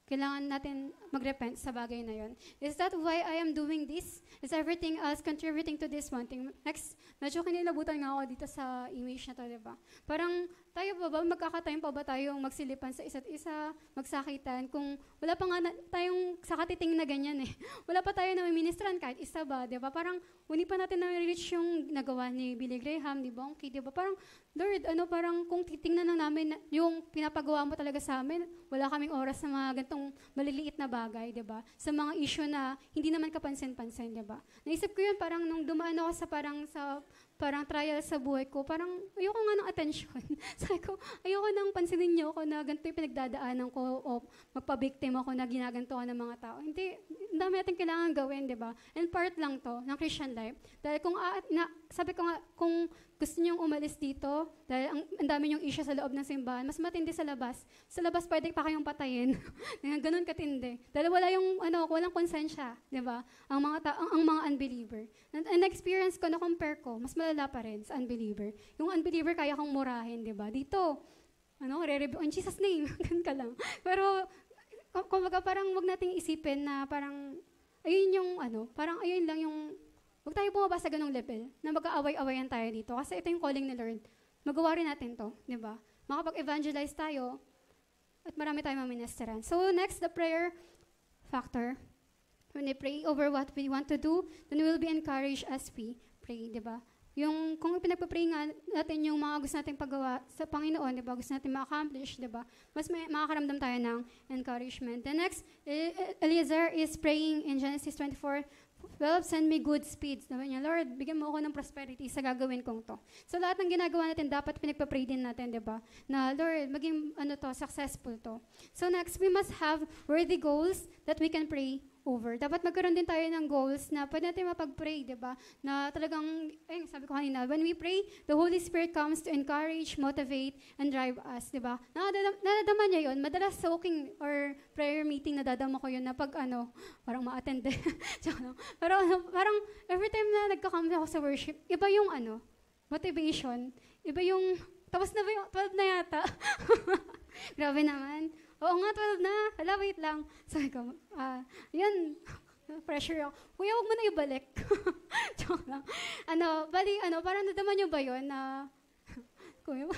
kailangan natin mag-repent sa bagay na yon. Is that why I am doing this? Is everything else contributing to this one thing? Next, medyo kinilabutan nga ako dito sa image na to, diba? Parang tayo ba magkakatime pa ba tayong magsilipan sa isa't isa, magsakitan, kung wala pa nga tayong sakatiting na ganyan eh. Wala pa tayo na ministran kahit isa ba, diba? Parang hindi pa natin na-reach yung nagawa ni Billy Graham, ni Bongki, diba? Parang, Lord, parang kung titingnan lang namin yung pinapagawa mo talaga sa amin, wala kaming oras sa mga gantong maliliit na bagay, diba? Sa mga issue na hindi naman kapansin-pansin, diba? Naisip ko yun, parang nung dumaan ako sa parang trial sa buhay ko, parang ayoko nga ng attention. Sabi ko, ayoko nang pansinin niyo ako na ganito yung pinagdadaanan ko o magpa-victim ako na ginaganto ko ng mga tao. Hindi, ang dami natin kailangan gawin, di ba? And part lang to ng Christian life. Dahil sabi ko nga, kung gusto niyong umalis dito, dahil ang dami niyong issue sa loob ng simbahan, mas matindi sa labas. Sa labas, pwede pa kayong patayin. Ganun katindi. Dahil wala yung, walang konsensya, di ba? Ang mga unbeliever. And experience ko, na-compare ko, mas malala pa rin sa unbeliever. Yung unbeliever, kaya kang murahin, di ba? Dito, re-review, in Jesus' name, ganun ka lang. Pero, kumbaga, parang wag nating isipin na parang, parang ayun lang yung, huwag tayo bumaba sa ganong level na magkaaway-awayan tayo dito. Kasi ito yung calling ni Lord. Magawa rin natin to, di ba? Makapag-evangelize tayo at marami tayong maministeran. So next, the prayer factor. When we pray over what we want to do, then we will be encouraged as we pray, di ba? Yung, kung pinagpa-pray nga natin yung mga gusto nating paggawa sa Panginoon, di ba? Gusto natin ma-accomplish, di ba? Mas makakaramdam tayo ng encouragement. The next, Eliezer is praying in Genesis 24:12, send me good speeds. Sabi niya, Lord, bigyan mo ako ng prosperity sa gagawin kong to. So lahat ng ginagawa natin, dapat pinagpa-pray din natin, di ba? Na, Lord, maging successful to. So next, we must have worthy goals that we can pray over. Dapat magkaroon din tayo ng goals na pwede natin mapag-pray, di ba? Na talagang, sabi ko kanina, when we pray, the Holy Spirit comes to encourage, motivate, and drive us, di ba? Nadadama niya yun. Madalas soaking or prayer meeting, nadadama ko yun na pag parang ma-attend. Pero parang every time na nagka-come ako sa worship, iba yung motivation, iba yung, tapos na ba yung 12 na yata? Grabe naman. Oo nga, 12 na. Hala, wait lang. Sabi ko, yun, pressure ako. Kuya, huwag mo na ibalik. Joke lang. Parang nadaman nyo ba yun na, kuya,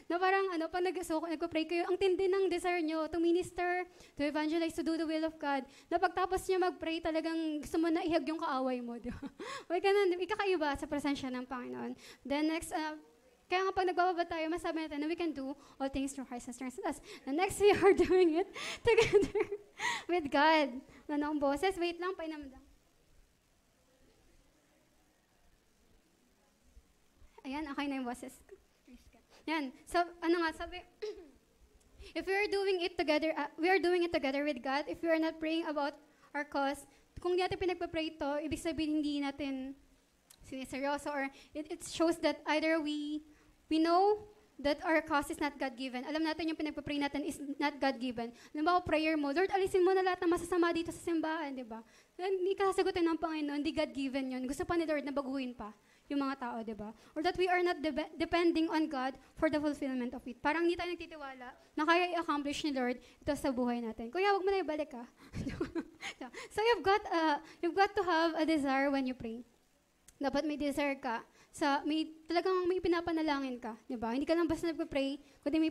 na parang, pag nagpa-pray kayo, ang tindi ng desire nyo to minister, to evangelize, to do the will of God, na pagtapos nyo mag-pray, talagang gusto mo na ihag yung kaaway mo, di ba? Huwag ka na, ikakaiba sa presensya ng Panginoon. Then next, kaya nga pag nagbababa tayo, masabi natin na we can do all things through Christ who strengthens us. The next, we are doing it together with God. Ang boses? Wait lang, painam lang. Ayan, okay na yung boses. Yan. So, sabi, if we are doing it together, we are doing it together with God. If we are not praying about our cause, kung di natin pinagpa-pray ito, ibig sabihin hindi natin siniseryoso, or it shows that either we know that our cause is not God-given. Alam natin yung pinagpa-pray natin is not God-given. Alam ba, prayer mo, Lord, alisin mo na lahat ng masasama dito sa simbahan, di ba? Hindi ka sasagutin ng Panginoon, hindi God-given yun. Gusto pa ni Lord na baguhin pa yung mga tao, di ba? Or that we are not depending on God for the fulfillment of it. Parang hindi tayo nagtitiwala na kaya i-accomplish ni Lord ito sa buhay natin. Kuya, huwag mo na ibalik, ha? So you've got to have a desire when you pray. Dapat may desire ka. Talagang may pinapanalangin ka, di ba? Hindi ka lang basta nagpe-pray, kundi may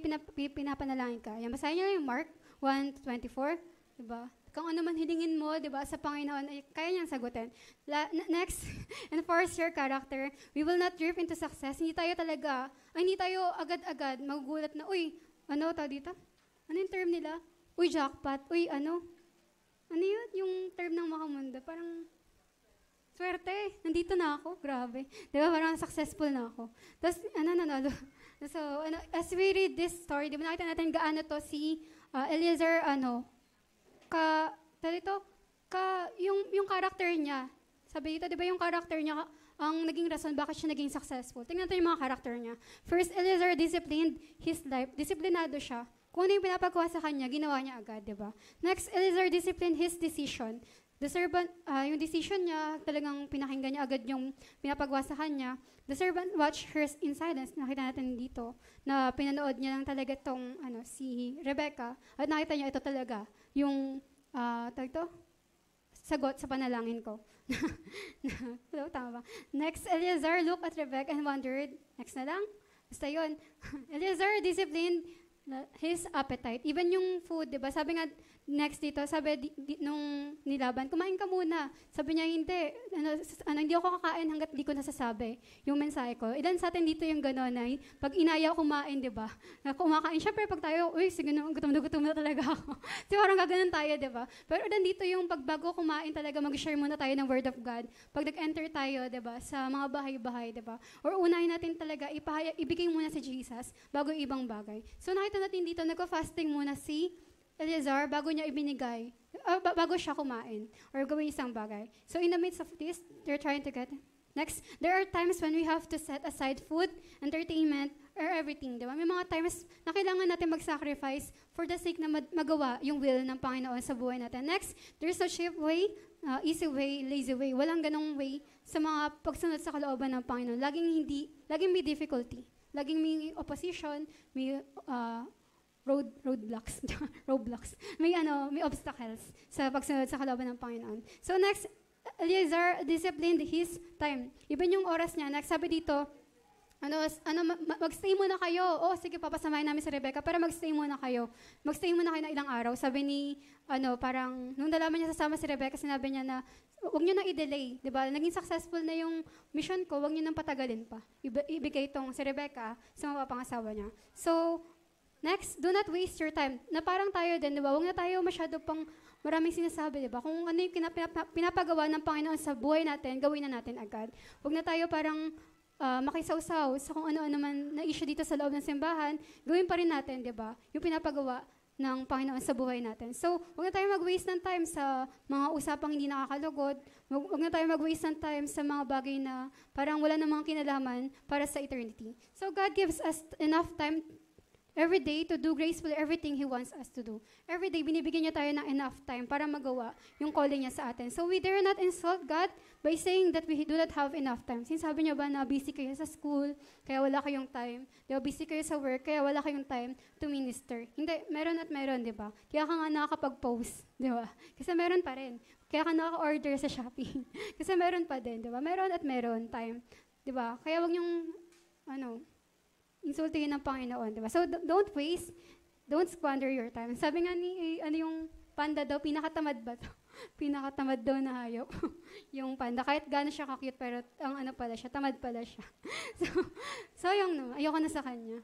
pinapanalangin ka. Yan, basahin niyo yung Mark 1:24, di ba? Kung ano man hilingin mo, di ba, sa Panginoon, ay kaya niyang sagutin. Next, enforce your character. We will not drift into success. Hindi tayo agad-agad magugulat na, uy, tao dito? Ano yung term nila? Uy, jackpot. Uy, ano yun? Yung term ng Makamundo. Parang, swerte, nandito na ako, grabe. Di ba, parang successful na ako. Tapos, nanalo. So, as we read this story, di ba nakita natin gaano to si Eliezer, yung character niya. Sabi dito, di ba yung character niya, ang naging rason bakit siya naging successful. Tingnan natin yung mga character niya. First, Eliezer disciplined his life. Disiplinado siya. Kung ano yung pinapagawa sa kanya, ginawa niya agad, di ba? Next, Eliezer disciplined his decision. The servant, yung decision niya, talagang pinakinggan niya agad yung pinapagawa sa kanya. The servant watched her in silence. Nakita natin dito na pinanood niya lang talaga itong si Rebecca. At nakita niya ito talaga, yung sagot sa panalangin ko. Hello, tama ba? Next, Eliezer looked at Rebecca and wondered. Next na lang. Basta yun. Eliezer disciplined his appetite. Even yung food, di ba? Sabi nga, next dito, sabi nung nilaban, kumain ka muna. Sabi niya, hindi. Hindi ako kakain hanggat di ko nasasabi yung mensahe ko. Ilan sa atin dito yung gano'n na pag inaya kumain, di ba? Na kumakain. Siyempre, pag tayo, uy, sige na, gutom na talaga ako. Di parang gaganon tayo, di ba? Pero ilan dito yung pag bago kumain talaga, mag-share muna tayo ng Word of God. Pag nag-enter tayo, di ba, sa mga bahay-bahay, di ba? Or unahin natin talaga, ibigay muna si Jesus bago yung ibang bagay. So nakita natin dito, nagko-fasting muna si Eleazar bago niya ibinigay, bago siya kumain or gawin isang bagay. So in the midst of this, they're trying to get. Next, there are times when we have to set aside food, entertainment, or everything. Diba? May mga times na kailangan natin mag-sacrifice for the sake na magawa yung will ng Panginoon sa buhay natin. Next, there's no cheap way, easy way, lazy way. Walang ganong way sa mga pagsunod sa kalooban ng Panginoon. Laging may difficulty. Laging may opposition, may roadblocks, roadblocks. May obstacles sa pagsunod sa kalooban ng Panginoon. So next, Eleazar disciplined his time. Iba yung oras niya. Nagsabi dito, mag-stay muna kayo. Oh, sige, papasamahin namin si Rebecca, pero mag-stay muna kayo. Mag-stay muna kayo ng ilang araw. Sabi ni, parang, nung nalaman niya sasama si Rebecca, sinabi niya na, huwag niyo nang i-delay, di ba? Naging successful na yung mission ko, huwag niyo nang patagalin pa. Ibigay itong si Rebecca sa mga pangasawa niya. So, next, do not waste your time. Na parang tayo din, di ba? Huwag na tayo masyado pang maraming sinasabi, di ba? Kung ano yung pinapagawa ng Panginoon sa buhay natin, gawin na natin agad. Huwag na tayo parang makisawsaw sa kung ano-ano man na issue dito sa loob ng simbahan, gawin pa rin natin, di ba? Yung pinapagawa ng Panginoon sa buhay natin. So, huwag na tayo mag-waste ng time sa mga usapang hindi nakakalugod. Huwag na tayo mag-waste ng time sa mga bagay na parang wala namang kinalaman para sa eternity. So, God gives us enough time every day to do gracefully everything He wants us to do. Every day, binibigyan niya tayo ng enough time para magawa yung calling niya sa atin. So we dare not insult God by saying that we do not have enough time. Sinasabi niyo ba na busy kayo sa school, kaya wala kayong time? Di ba, busy kayo sa work, kaya wala kayong time to minister? Hindi, meron at meron, di ba? Kaya ka nga nakakapag-post, di ba? Kasi meron pa rin. Kaya ka nakaka-order sa Shopee. Kasi meron pa din, di ba? Meron at meron time. Di ba? Kaya wag niyong, insultingin ng Panginoon, di ba? So, don't waste, don't squander your time. Sabi nga ni, yung panda daw, pinakatamad ba to? Pinakatamad daw na hayop. Yung panda, kahit gano'n siya ka-cute, pero pala siya, tamad pala siya. So yung ayoko na sa kanya.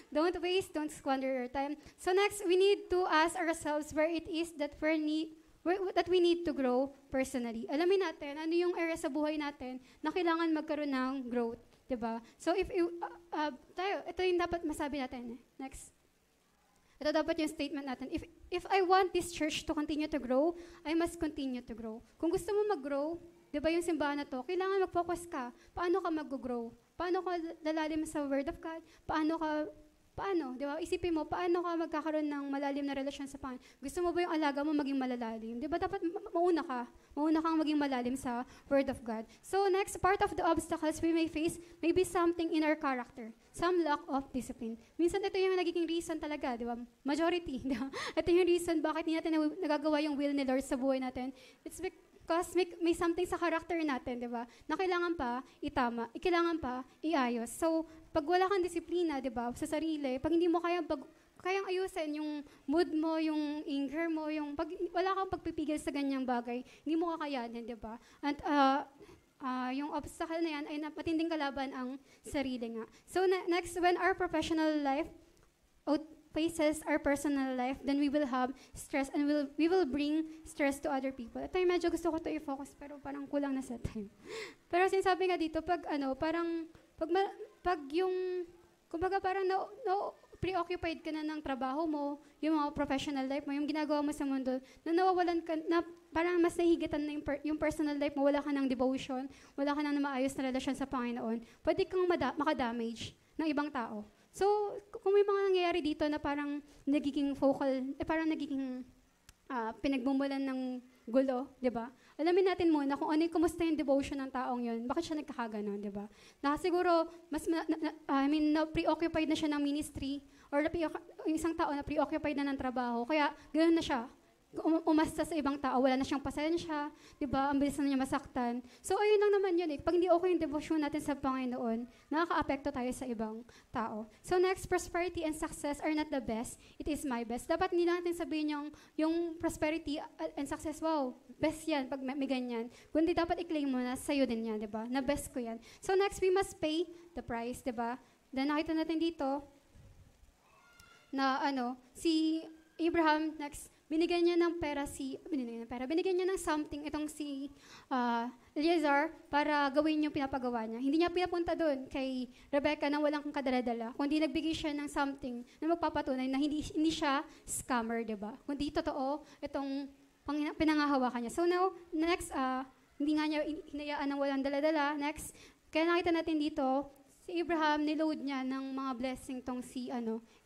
Don't waste, don't squander your time. So next, we need to ask ourselves where it is that we need to grow personally. Alamin natin, ano yung area sa buhay natin na kailangan magkaroon ng growth. Diba? So, ito yung dapat masabi natin. Next. Ito dapat yung statement natin. If I want this church to continue to grow, I must continue to grow. Kung gusto mo mag-grow, diba yung simbahan na to, kailangan mag-focus ka. Paano ka mag-grow? Paano ka lalalim sa Word of God? Paano? Di ba? Isipin mo, paano ka magkakaroon ng malalim na relasyon sa Panginoon? Gusto mo ba yung alaga mo maging malalalim? Di ba? Dapat mauna ka. Mauna kang maging malalim sa Word of God. So next, part of the obstacles we may face may be something in our character. Some lack of discipline. Minsan ito yung nagiging reason talaga, di ba? Majority, di ba? Ito yung reason bakit hindi natin nagagawa yung will ni Lord sa buhay natin. It's because may something sa character natin, di ba? Na kailangan pa itama, kailangan pa iayos. So, pag wala kang disiplina, di ba, sa sarili, pag hindi mo kayang ayusin yung mood mo, yung anger mo, pag wala kang pagpipigil sa ganyang bagay, hindi mo kakayanin, di ba? And yung obstacle na yan ay matinding kalaban ang sarili nga. So next, when our professional life outpaces our personal life, then we will have stress and we will bring stress to other people. Ito yung medyo gusto ko to i-focus, pero parang kulang na sa time. Pero sinasabi nga dito, pag yung, kumbaga parang preoccupied ka na ng trabaho mo, yung mga professional life mo, yung ginagawa mo sa mundo, na nawawalan ka, na parang mas nahihigitan na yung personal life mo, wala ka ng devotion, wala ka ng maayos na relasyon sa Panginoon, pwede kang makadamage ng ibang tao. So, kung may mga nangyayari dito na parang nagiging parang nagiging pinagmumulan ng gulo, di ba? Alamin natin muna kung ano yung kumusta yung devotion ng taong yun. Bakit siya nagkakaganon, di ba? Siguro, preoccupied na siya ng ministry or yung isang tao na preoccupied na ng trabaho. Kaya, ganoon na siya. umasta sa ibang tao, wala na siyang pasensya, di ba? Ang bilis na niya masaktan. So, ayun lang naman yun eh. Pag hindi okay yung devotion natin sa Panginoon, nakaka-apekto tayo sa ibang tao. So, next, prosperity and success are not the best. It is my best. Dapat hindi natin sabihin yung prosperity and success, wow, best yan pag may ganyan. Kundi dapat i-claim mo na sa'yo din yan, di ba? Na best ko yan. So, next, we must pay the price, di ba? Then, nakita natin dito na si Abraham, next, binigyan niya ng something itong si Eliezer para gawin yung pinapagawa niya. Hindi niya pinapunta doon kay Rebecca na walang kadala-dala, kundi nagbigay siya ng something na magpapatunay na hindi siya scammer, diba? Kundi totoo itong pinangahawakan niya. So now, next, hindi nga niya hinayaan ng walang dala-dala. Next, kaya nakita natin dito, si Abraham, niload niya ng mga blessing tong si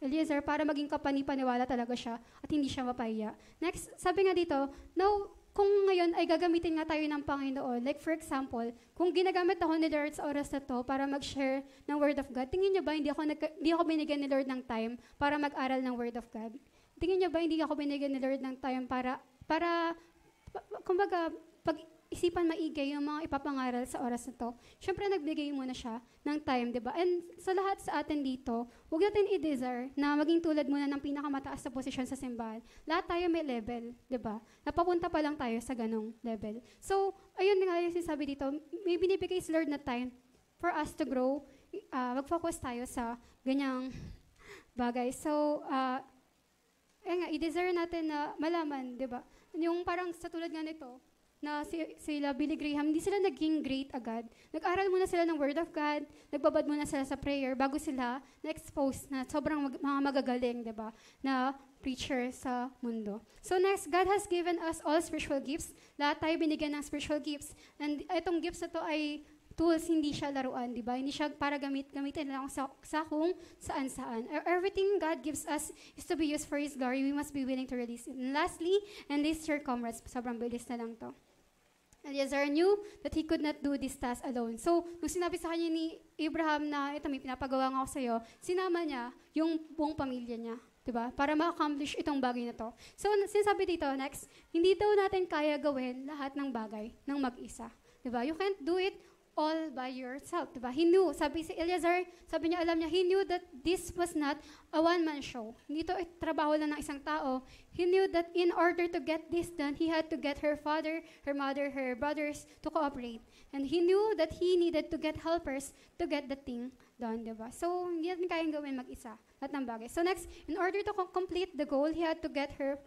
Eliezer para maging kapani-paniwala talaga siya at hindi siya mapahiya. Next, sabi nga dito, now, kung ngayon ay gagamitin nga tayo ng Panginoon, like for example, kung ginagamit ako ni Lord sa oras na to para mag-share ng Word of God, tingin niyo ba hindi ako binigyan ni Lord ng time para mag-aral ng Word of God? Tingin niyo ba hindi ako binigyan ni Lord ng time para kumbaga, isipan maigay yung mga ipapangaral sa oras na to. Siyempre, nagbigay muna siya ng time, di ba? And sa lahat sa atin dito, huwag natin i-desire na maging tulad muna ng pinakamataas na posisyon sa simbahan. Lahat tayo may level, di ba? Napapunta pa lang tayo sa ganong level. So, ayun nga yung sinasabi dito, may binibigay si Lord na time for us to grow. Mag-focus tayo sa ganyang bagay. So, i-desire natin na malaman, di ba? Yung parang sa tulad nga nito, na sila Billy Graham, hindi sila naging great agad. Nag-aral muna sila ng Word of God, nagbabad muna sila sa prayer bago sila na-expose na sobrang mga magagaling, diba, na preacher sa mundo. So next, God has given us all spiritual gifts. Lahat tayo binigyan ng spiritual gifts. And itong gifts na to ay tools, hindi siya laruan, diba? Hindi siya para gamitin lang sa kung saan-saan. Everything God gives us is to be used for His glory. We must be willing to release it. And lastly, and this, your comrades, sobrang bilis na lang to. Eliezer knew that he could not do this task alone. So, nung sinabi sa kanya ni Abraham na, ito, may pinapagawa nga ako sa'yo, sinama niya yung buong pamilya niya, diba? Para ma-accomplish itong bagay na to. So, sinasabi dito, next, hindi daw natin kaya gawin lahat ng bagay ng mag-isa. Diba? You can't do it all by yourself, diba? He knew, sabi si Eliezer, sabi niya, alam niya, he knew that this was not a one-man show. Hindi ito trabaho lang ng isang tao. He knew that in order to get this done, he had to get her father, her mother, her brothers to cooperate. And he knew that he needed to get helpers to get the thing done, diba? So, hindi natin kayang gawin mag-isa, lahat ng bagay. So next, in order to complete the goal, he had to get her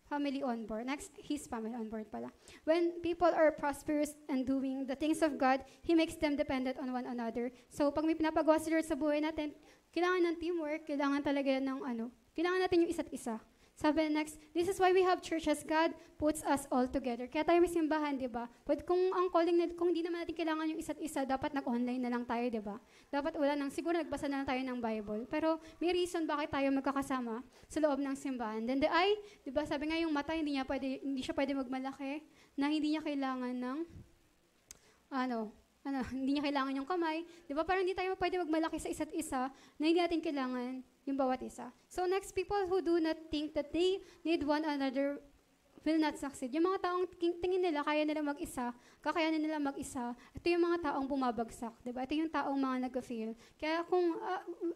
family on board. Next, his family on board pala. When people are prosperous and doing the things of God, He makes them dependent on one another. So, pag may pinapagawa si Lord sa buhay natin, kailangan ng teamwork, kailangan talaga ng kailangan natin yung isa't isa. Sabi next, this is why we have churches. God puts us all together. Kaya tayo may simbahan, di ba? But kung ang calling, kung hindi naman natin kailangan yung isa't isa, dapat nag-online na lang tayo, di ba? Dapat wala nang, siguro nagbasa na lang tayo ng Bible. Pero may reason bakit tayo magkakasama sa loob ng simbahan. Then the eye, di ba, sabi nga yung mata, hindi siya pwede magmalaki, na hindi niya kailangan ng, hindi niya kailangan yung kamay. Di ba? Parang hindi tayo pwede magmalaki sa isa't isa na hindi natin kailangan yung bawat isa. So next, people who do not think that they need one another will not succeed. Yung mga taong tingin nila, kaya nila mag-isa, kakayanin nila mag-isa, ito yung mga taong bumabagsak, di ba? Ito yung taong mga nag-fail. Kaya kung,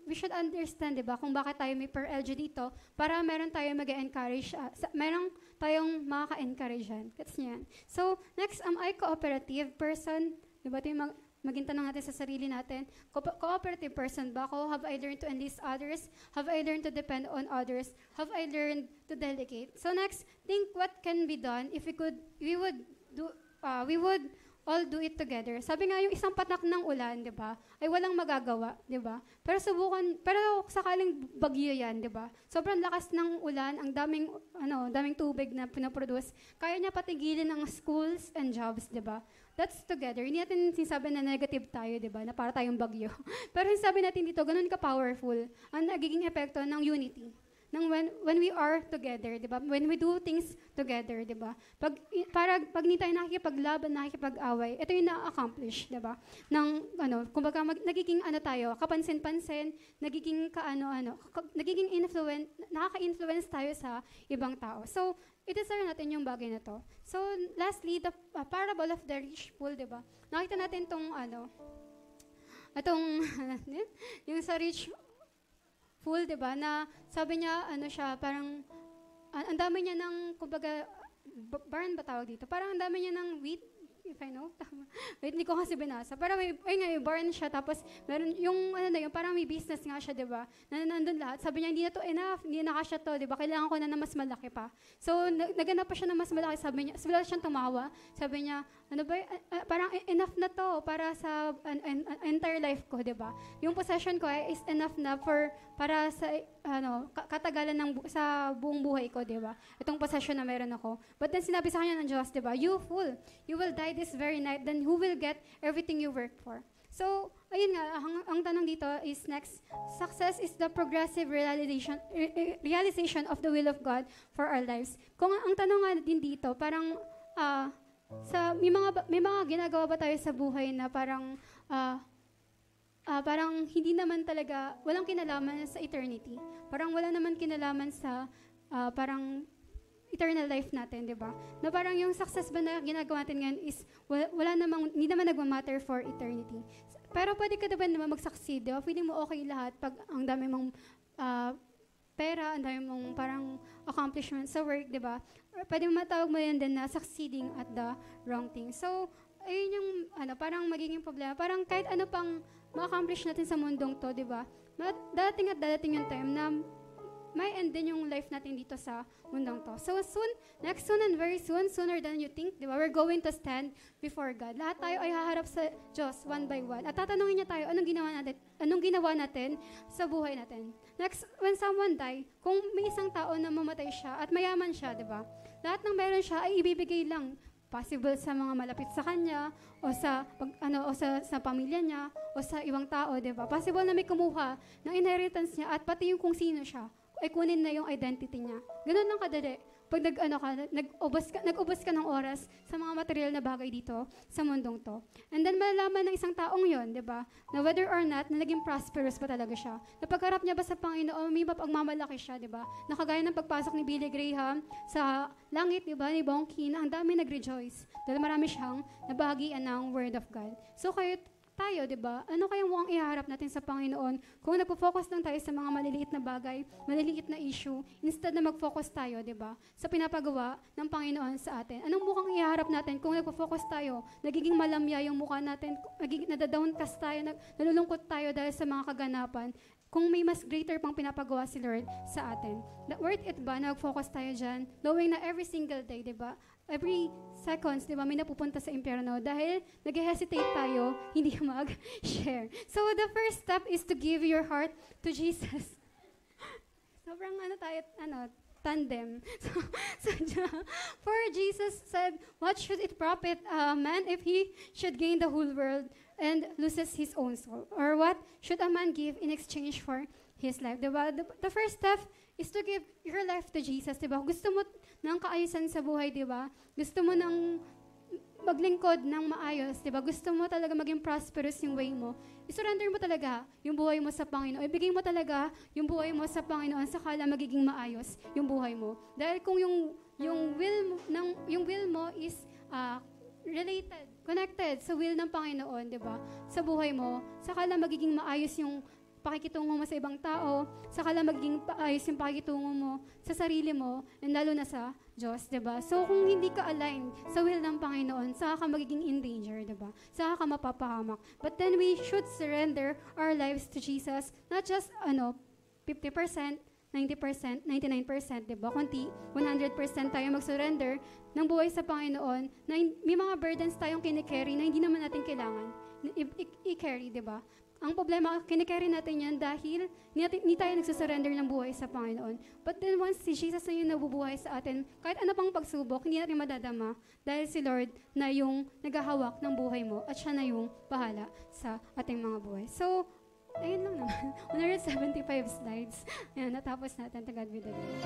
we should understand, di ba, kung bakit tayo may per-LG dito, para meron tayong mag-encourage, meron tayong makaka-encourage yan. That's yan. So, next, am I cooperative person? Di ba, ito yung maging tanong natin sa sarili natin, cooperative person ba ako? Have I learned to enlist others? Have I learned to depend on others? Have I learned to delegate? So next, think what can be done if we would all do it together. Sabi nga, yung isang patak ng ulan, di ba, ay walang magagawa, di ba? Pero sakaling bagyo yan, di ba? Sobrang lakas ng ulan, ang daming tubig na pinaproduce, kaya niya patigilin ang schools and jobs, di ba? That's together. Hindi natin sinasabi na negative tayo, di ba? Na para tayong bagyo. Pero sinasabi natin dito, ganun ka-powerful ang nagiging epekto ng unity. When we are together, di ba? When we do things together, di ba? Pag hindi tayo nakikipaglaban, nakikipag-away, ito yung na-accomplish, di ba? Kumbaga, nagiging tayo, kapansin-pansin, nagiging nakaka-influence tayo sa ibang tao. So, i-desire natin yung bagay na to. So, lastly, the parable of the rich fool, di ba? Nakita natin yung sa rich fool, di ba, na sabi niya, parang, ang dami niya ng, kumbaga, barn ba tawag dito? Parang ang dami niya ng wheat, if I know, tama. Wait, hindi ko kasi binasa. Parang may barn siya, tapos meron yung, parang may business nga siya, di ba? Nandun lahat. Sabi niya, hindi na to enough, hindi na kasya to, di ba? Kailangan ko na mas malaki pa. So, naganap pa siya na mas malaki, sabi niya, wala siyang tumawa. Sabi niya, parang enough na to para sa entire life ko, di ba? Yung possession ko is enough na para sa katagalan sa buong buhay ko, di ba? Itong possession na meron ako. But then sinabi sa kanya ng Diyos, di ba? You fool, you will die this very night, then who will get everything you worked for? So, ayun nga, ang tanong dito is next, success is the progressive realization of the will of God for our lives. Kung ang tanong nga din dito, parang may mga ginagawa ba tayo sa buhay na parang hindi naman talaga, walang kinalaman sa eternity. Parang wala naman kinalaman sa parang eternal life natin, di ba? Na parang yung success ba na ginagawa natin ngayon is hindi naman nagmamatter for eternity. Pero pwede ka naman mag-succeed, di ba? Pwede mo okay lahat pag ang dami mong pera, ang dami mong parang accomplishment sa work, di ba? Pwede mo matawag mo yan din na succeeding at the wrong thing. So, ayun yung parang magiging problema. Parang kahit ano pang ma-accomplish natin sa mundong to, di ba? Dadating yung time na may end din yung life natin dito sa mundong to. So soon and very soon, sooner than you think, di ba, we're going to stand before God. Lahat tayo ay haharap sa Diyos one by one. At tatanungin niya tayo, anong ginawa natin sa buhay natin. Next, when someone die, kung may isang tao na mamatay siya at mayaman siya, di ba, lahat ng meron siya ay ibibigay lang. Possible sa mga malapit sa kanya, o sa pamilya niya, o sa ibang tao, di ba? Possible na may kumuha ng inheritance niya at pati yung kung sino siya, ay kunin na yung identity niya. Ganun lang kadali. Pag nag-ubos ka ng oras sa mga material na bagay dito sa mundong to. And then malalaman ng isang taong yon, di ba, na whether or not, na naging prosperous ba talaga siya. Napagharap niya ba sa Panginoon, may mapagmamalaki siya, di ba? Nakagaya ng pagpasok ni Billy Graham sa langit, di ba, ni Bongki, na ang dami nag-rejoice. Dahil marami siyang nabahagian ng Word of God. So kayo, tayo, di ba? Ano kaya mukhang iharap natin sa Panginoon kung nagpo-focus lang tayo sa mga maliliit na bagay, maliliit na issue, instead na mag-focus tayo, di ba, sa pinapagawa ng Panginoon sa atin? Anong mukhang iharap natin kung nagpo-focus tayo, nagiging malamya yung mukha natin, nadadowncast tayo, nalulungkot tayo dahil sa mga kaganapan, kung may mas greater pang pinapagawa si Lord sa atin? Worth it ba na mag-focus tayo dyan, knowing na every single day, di ba, every seconds, di ba, may napupunta sa impyerno dahil nag-hesitate tayo, hindi mag-share. So, the first step is to give your heart to Jesus. Sobrang tandem. For Jesus said, what should it profit a man if he should gain the whole world and loses his own soul? Or what should a man give in exchange for his life? Diba? The first step is to give your life to Jesus. Diba? Gusto mo ng kaayusan sa buhay, diba? Gusto mo ng maglingkod ng maayos, diba? Gusto mo talaga maging prosperous yung way mo. I-surrender mo talaga yung buhay mo sa Panginoon. Ibigay mo talaga yung buhay mo sa Panginoon, sakala magiging maayos yung buhay mo. Dahil kung yung will mo is connected sa will ng Panginoon, diba? Sa buhay mo, sakala magiging maayos yung pakikitungo mo sa ibang tao, sakala magiging ayos yung pakikitungo mo sa sarili mo, and lalo na sa Diyos, diba? So, kung hindi ka aligned sa will ng Panginoon, saka ka magiging in danger, diba? Saka ka mapapahamak. But then, we should surrender our lives to Jesus, not just, 50%, 90%, 99%, diba? Kundi 100% tayo mag-surrender ng buhay sa Panginoon, na may mga burdens tayong kinikerry na hindi naman natin kailangan i-carry, diba? Ang problema, kinikerry natin yan dahil hindi tayo nagsusurrender ng buhay sa Panginoon. But then once si Jesus na yung nabubuhay sa atin, kahit ano pang pagsubok, hindi natin madadama dahil si Lord na yung naghahawak ng buhay mo at siya na yung bahala sa ating mga buhay. So, ayun lang naman. 175 slides. Ayan, natapos natin. To God be the glory.